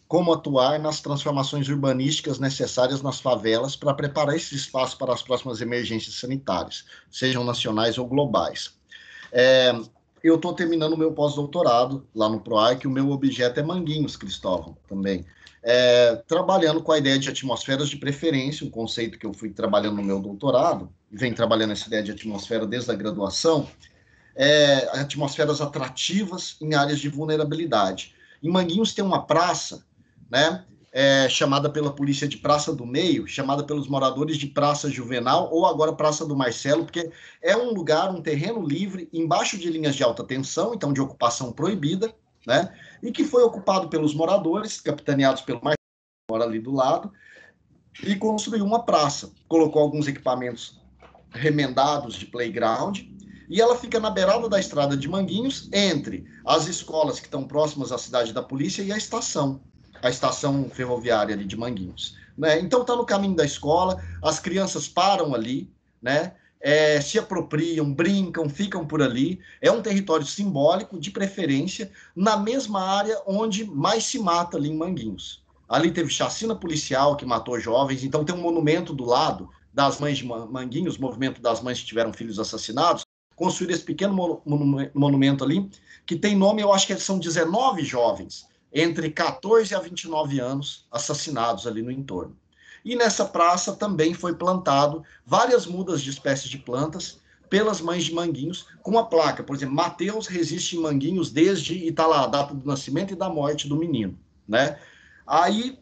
como atuar nas transformações urbanísticas necessárias nas favelas para preparar esse espaço para as próximas emergências sanitárias, sejam nacionais ou globais. Eu estou terminando o meu pós-doutorado lá no PROAC, o meu objeto é Manguinhos, Cristóvão, também. Trabalhando com a ideia de atmosferas de preferência, um conceito que eu fui trabalhando no meu doutorado, e venho trabalhando essa ideia de atmosfera desde a graduação, atmosferas atrativas em áreas de vulnerabilidade. Em Manguinhos tem uma praça, né, chamada pela polícia de Praça do Meio, chamada pelos moradores de Praça Juvenal, ou agora Praça do Marcelo, porque é um lugar, um terreno livre, embaixo de linhas de alta tensão, então de ocupação proibida, né, e que foi ocupado pelos moradores, capitaneados pelo Marcelo, que mora ali do lado, e construiu uma praça, colocou alguns equipamentos remendados de playground, e ela fica na beirada da estrada de Manguinhos, entre as escolas que estão próximas à cidade da polícia e a estação ferroviária ali de Manguinhos, né? Então está no caminho da escola, as crianças param ali, né? Se apropriam, brincam, ficam por ali. É um território simbólico, de preferência, na mesma área onde mais se mata ali em Manguinhos. Ali teve chacina policial que matou jovens, então tem um monumento do lado das mães de Manguinhos, movimento das mães que tiveram filhos assassinados, construíram esse pequeno monumento ali, que tem nome, eu acho que são 19 jovens, entre 14 a 29 anos, assassinados ali no entorno. E nessa praça também foi plantado várias mudas de espécies de plantas pelas mães de Manguinhos, com a placa, por exemplo, Mateus resiste em Manguinhos desde, e está lá a data do nascimento e da morte do menino, né? Aí,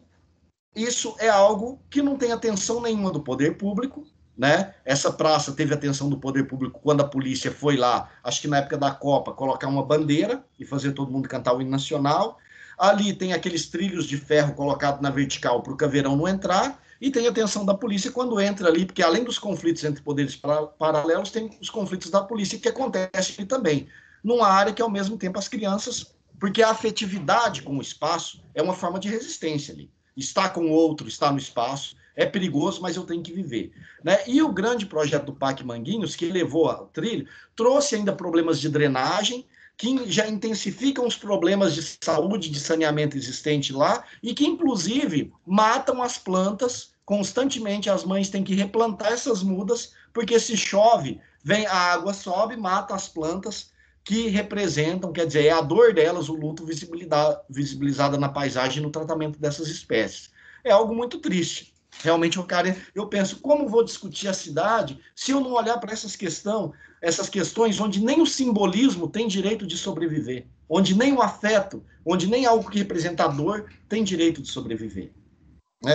isso é algo que não tem atenção nenhuma do poder público, né? Essa praça teve atenção do poder público quando a polícia foi lá, acho que na época da Copa, colocar uma bandeira e fazer todo mundo cantar o hino nacional. Ali tem aqueles trilhos de ferro colocados na vertical para o caveirão não entrar, e tem atenção da polícia quando entra ali, porque além dos conflitos entre poderes paralelos, tem os conflitos da polícia que acontecem ali também, numa área que ao mesmo tempo as crianças, porque a afetividade com o espaço é uma forma de resistência ali. Está com o outro, está no espaço, é perigoso, mas eu tenho que viver, né? E o grande projeto do Parque Manguinhos, que levou ao trilho, trouxe ainda problemas de drenagem, que já intensificam os problemas de saúde, de saneamento existente lá, e que, inclusive, matam as plantas constantemente. As mães têm que replantar essas mudas, porque se chove, vem a água sobe, mata as plantas que representam, quer dizer, é a dor delas, o luto visibilizada na paisagem no tratamento dessas espécies. É algo muito triste. Realmente, eu penso, como vou discutir a cidade se eu não olhar para essas questões onde nem o simbolismo tem direito de sobreviver, onde nem o afeto, onde nem algo que representa a dor tem direito de sobreviver.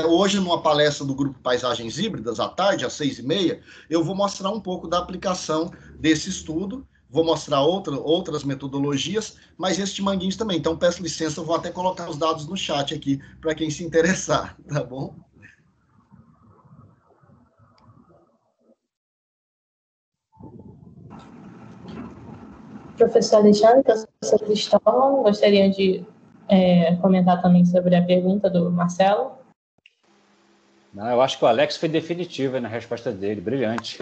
Hoje, numa palestra do Grupo Paisagens Híbridas, à tarde, às 6h30, eu vou mostrar um pouco da aplicação desse estudo, vou mostrar outras metodologias, mas esse de Manguinhos também. Então, peço licença, eu vou até colocar os dados no chat aqui, para quem se interessar, tá bom? Professor Alexandre, professor Cristóvão, gostariam de comentar também sobre a pergunta do Marcelo? Não, eu acho que o Alex foi definitivo na resposta dele, brilhante.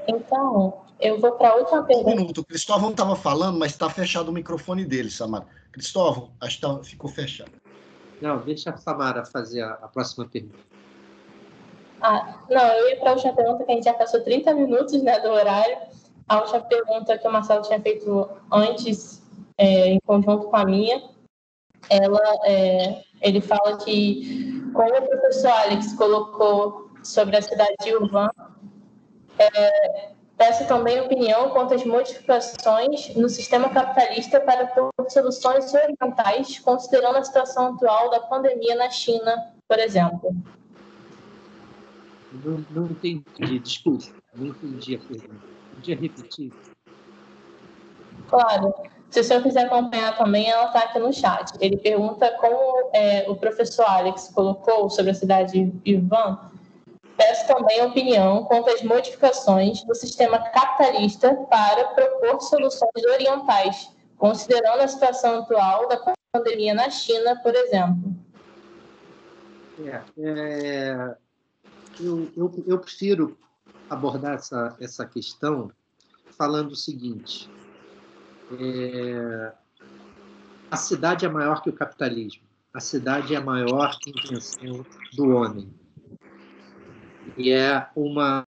Então, eu vou para a última pergunta. Um minuto, o Cristóvão estava falando, mas está fechado o microfone dele, Samara. Cristóvão, acho que ficou fechado. Não, deixa a Samara fazer a próxima pergunta. Não, eu ia para a última pergunta, que a gente já passou 30 minutos, né, do horário. A última pergunta que o Marcelo tinha feito antes, em conjunto com a minha, ele fala que, como o professor Alex colocou sobre a cidade urbana, peço também opinião quanto às modificações no sistema capitalista para por soluções orientais, considerando a situação atual da pandemia na China, por exemplo. Não entendi, desculpa, não entendi a pergunta. Podia repetir? Claro. Se o senhor quiser acompanhar também, ela está aqui no chat. Ele pergunta como o professor Alex colocou sobre a cidade Ivan, peço também a opinião quanto às modificações do sistema capitalista para propor soluções orientais, considerando a situação atual da pandemia na China, por exemplo. Eu prefiro abordar essa questão falando o seguinte: a cidade é maior que o capitalismo, a cidade é a maior invenção do homem. E é uma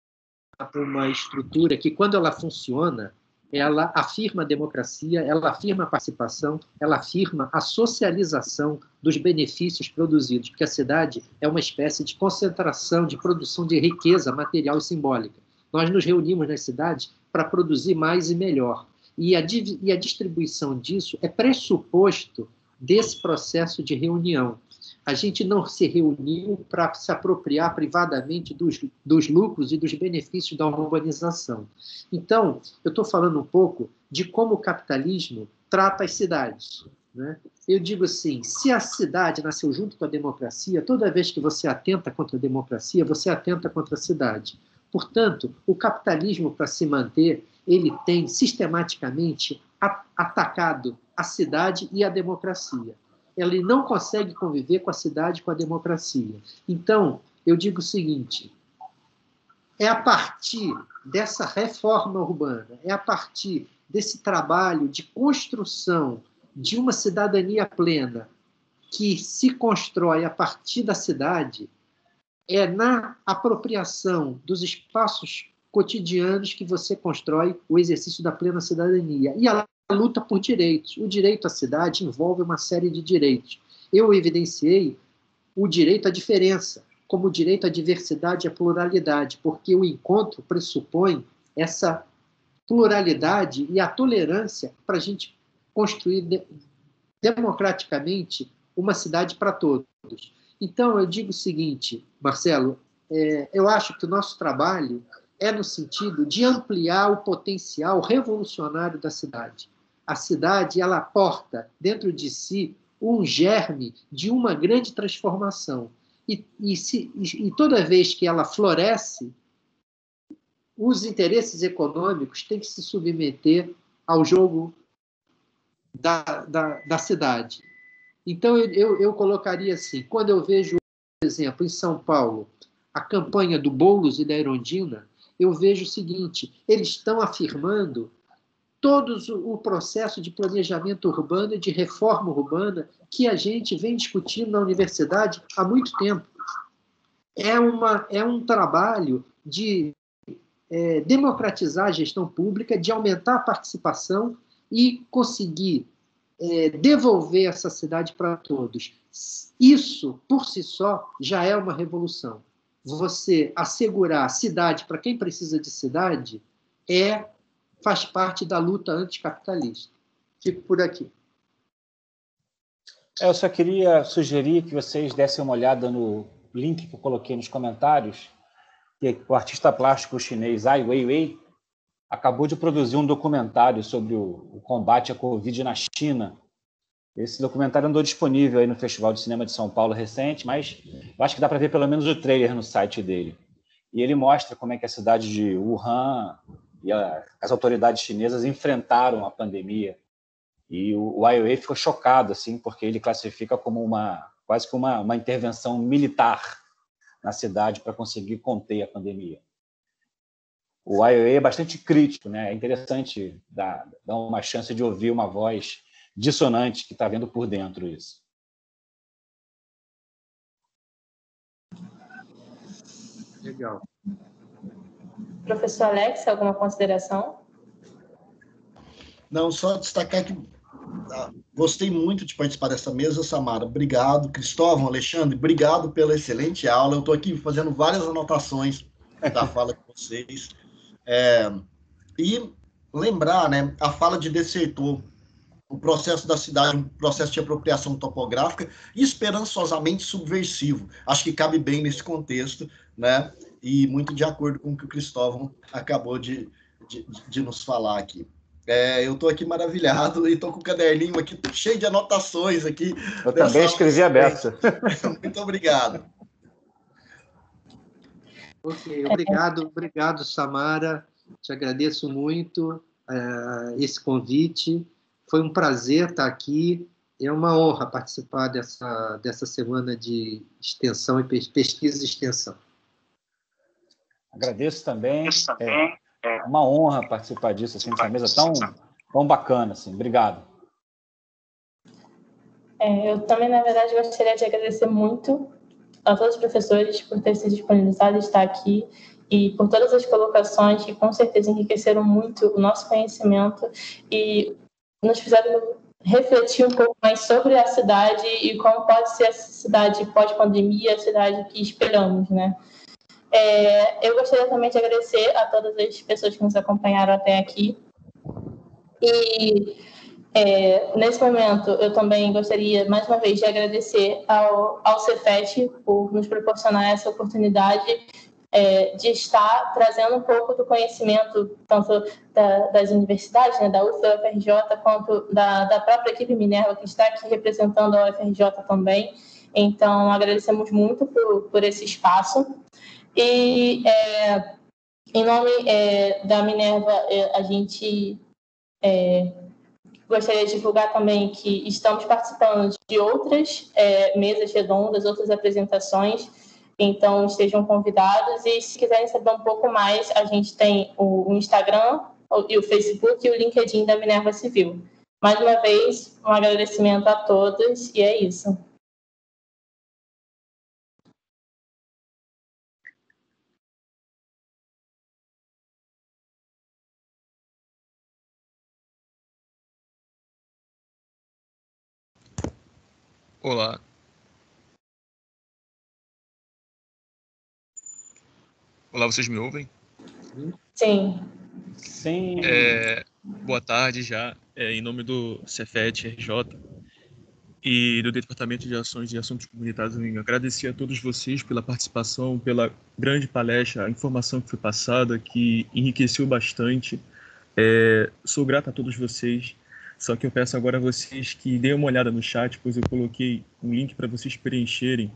estrutura que, quando ela funciona, ela afirma a democracia, ela afirma a participação, ela afirma a socialização dos benefícios produzidos, porque a cidade é uma espécie de concentração, de produção de riqueza material e simbólica. Nós nos reunimos nas cidades para produzir mais e melhor. E a distribuição disso é pressuposto desse processo de reunião. A gente não se reuniu para se apropriar privadamente dos lucros e dos benefícios da urbanização. Então, eu estou falando um pouco de como o capitalismo trata as cidades, né? Eu digo assim, se a cidade nasceu junto com a democracia, toda vez que você atenta contra a democracia, você atenta contra a cidade. Portanto, o capitalismo, para se manter, ele tem sistematicamente atacado a cidade e a democracia. Ele não consegue conviver com a cidade e com a democracia. Então, eu digo o seguinte, é a partir dessa reforma urbana, é a partir desse trabalho de construção de uma cidadania plena que se constrói a partir da cidade, é na apropriação dos espaços cotidianos que você constrói o exercício da plena cidadania. E a luta por direitos. O direito à cidade envolve uma série de direitos. Eu evidenciei o direito à diferença, como o direito à diversidade e à pluralidade, porque o encontro pressupõe essa pluralidade e a tolerância para a gente construir democraticamente uma cidade para todos. Então, eu digo o seguinte, Marcelo, eu acho que o nosso trabalho é no sentido de ampliar o potencial revolucionário da cidade. A cidade, ela porta dentro de si um germe de uma grande transformação. E toda vez que ela floresce, os interesses econômicos têm que se submeter ao jogo da cidade. Então, eu colocaria assim, quando eu vejo, por exemplo, em São Paulo, a campanha do Boulos e da Erundina, eu vejo o seguinte, eles estão afirmando todo o processo de planejamento urbano e de reforma urbana que a gente vem discutindo na universidade há muito tempo. É um trabalho de democratizar a gestão pública, de aumentar a participação e conseguir devolver essa cidade para todos. Isso, por si só, já é uma revolução. Você assegurar cidade para quem precisa de cidade faz parte da luta anticapitalista. Fico por aqui. Eu só queria sugerir que vocês dessem uma olhada no link que eu coloquei nos comentários, que o artista plástico chinês Ai Weiwei acabou de produzir um documentário sobre o combate à Covid na China. Esse documentário andou disponível aí no Festival de Cinema de São Paulo recente, mas eu acho que dá para ver pelo menos o trailer no site dele. E ele mostra como é que a cidade de Wuhan e as autoridades chinesas enfrentaram a pandemia. E o Ai Weiwei ficou chocado, assim, porque ele classifica como quase que uma intervenção militar na cidade para conseguir conter a pandemia. O Ai Weiwei é bastante crítico, né? É interessante dar uma chance de ouvir uma voz dissonante que está vendo por dentro isso. Legal. Professor Alex, alguma consideração? Não, só destacar que gostei muito de participar dessa mesa, Samara. Obrigado. Cristóvão, Alexandre, obrigado pela excelente aula. Eu estou aqui fazendo várias anotações da fala de vocês. E lembrar, né, a fala de Dessertor, o processo da cidade, um processo de apropriação topográfica esperançosamente subversivo. Acho que cabe bem nesse contexto, né? E muito de acordo com o que o Cristóvão acabou de nos falar aqui. Eu estou aqui maravilhado e estou com o caderninho aqui cheio de anotações aqui. Eu também escrevi a beça. Muito obrigado. Ok, obrigado, Samara. Te agradeço muito esse convite. Foi um prazer estar aqui. É uma honra participar dessa semana de extensão e pesquisa e extensão. Agradeço também. É uma honra participar disso, assim, dessa mesa tão bacana. Assim. Obrigado. Eu também, na verdade, gostaria de agradecer muito a todos os professores por ter se disponibilizado a estar aqui e por todas as colocações que, com certeza, enriqueceram muito o nosso conhecimento e nos fizeram refletir um pouco mais sobre a cidade e como pode ser essa cidade pós-pandemia, a cidade que esperamos, né? Eu gostaria também de agradecer a todas as pessoas que nos acompanharam até aqui. E, nesse momento, eu também gostaria, mais uma vez, de agradecer ao Cefet por nos proporcionar essa oportunidade de estar trazendo um pouco do conhecimento, tanto das universidades, né, da UFRJ, quanto da própria equipe Minerva, que está aqui representando a UFRJ também. Então, agradecemos muito por esse espaço. E, em nome da Minerva, a gente gostaria de divulgar também que estamos participando de outras mesas redondas, outras apresentações, então estejam convidados. E se quiserem saber um pouco mais, a gente tem o Instagram, e o Facebook e o LinkedIn da Minerva Civil. Mais uma vez, um agradecimento a todos, e é isso. Olá. Olá, vocês me ouvem? Sim. Sim. Boa tarde já, em nome do Cefet RJ e do Departamento de Ações e Assuntos Comunitários. Eu agradecer a todos vocês pela participação, pela grande palestra, a informação que foi passada, que enriqueceu bastante. Sou grato a todos vocês, só que eu peço agora a vocês que deem uma olhada no chat, pois eu coloquei um link para vocês preencherem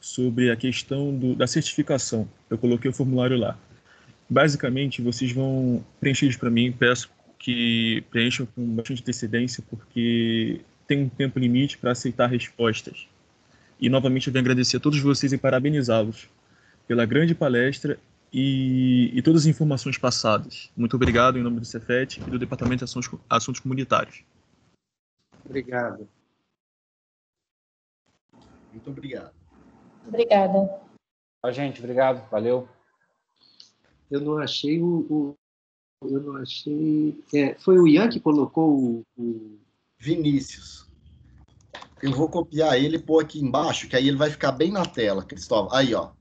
sobre a questão da certificação. Eu coloquei o formulário lá. Basicamente, vocês vão preencher isso para mim, peço que preencham com bastante antecedência, porque tem um tempo limite para aceitar respostas. E, novamente, eu venho agradecer a todos vocês e parabenizá-los pela grande palestra e todas as informações passadas. Muito obrigado em nome do Cefet e do Departamento de Assuntos Comunitários. Obrigado. Muito obrigado. Obrigada. Gente, obrigado. Valeu. Eu não achei eu não achei... foi o Ian que colocou o... Vinícius. Eu vou copiar ele e pôr aqui embaixo, que aí ele vai ficar bem na tela, Cristóvão. Aí, ó.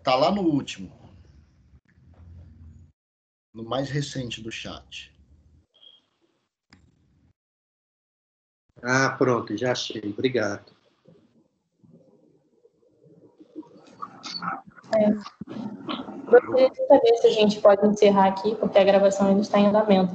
Tá lá no último. No mais recente do chat. Ah, pronto, já achei. Obrigado. Gostaria de saber se a gente pode encerrar aqui, porque a gravação ainda está em andamento.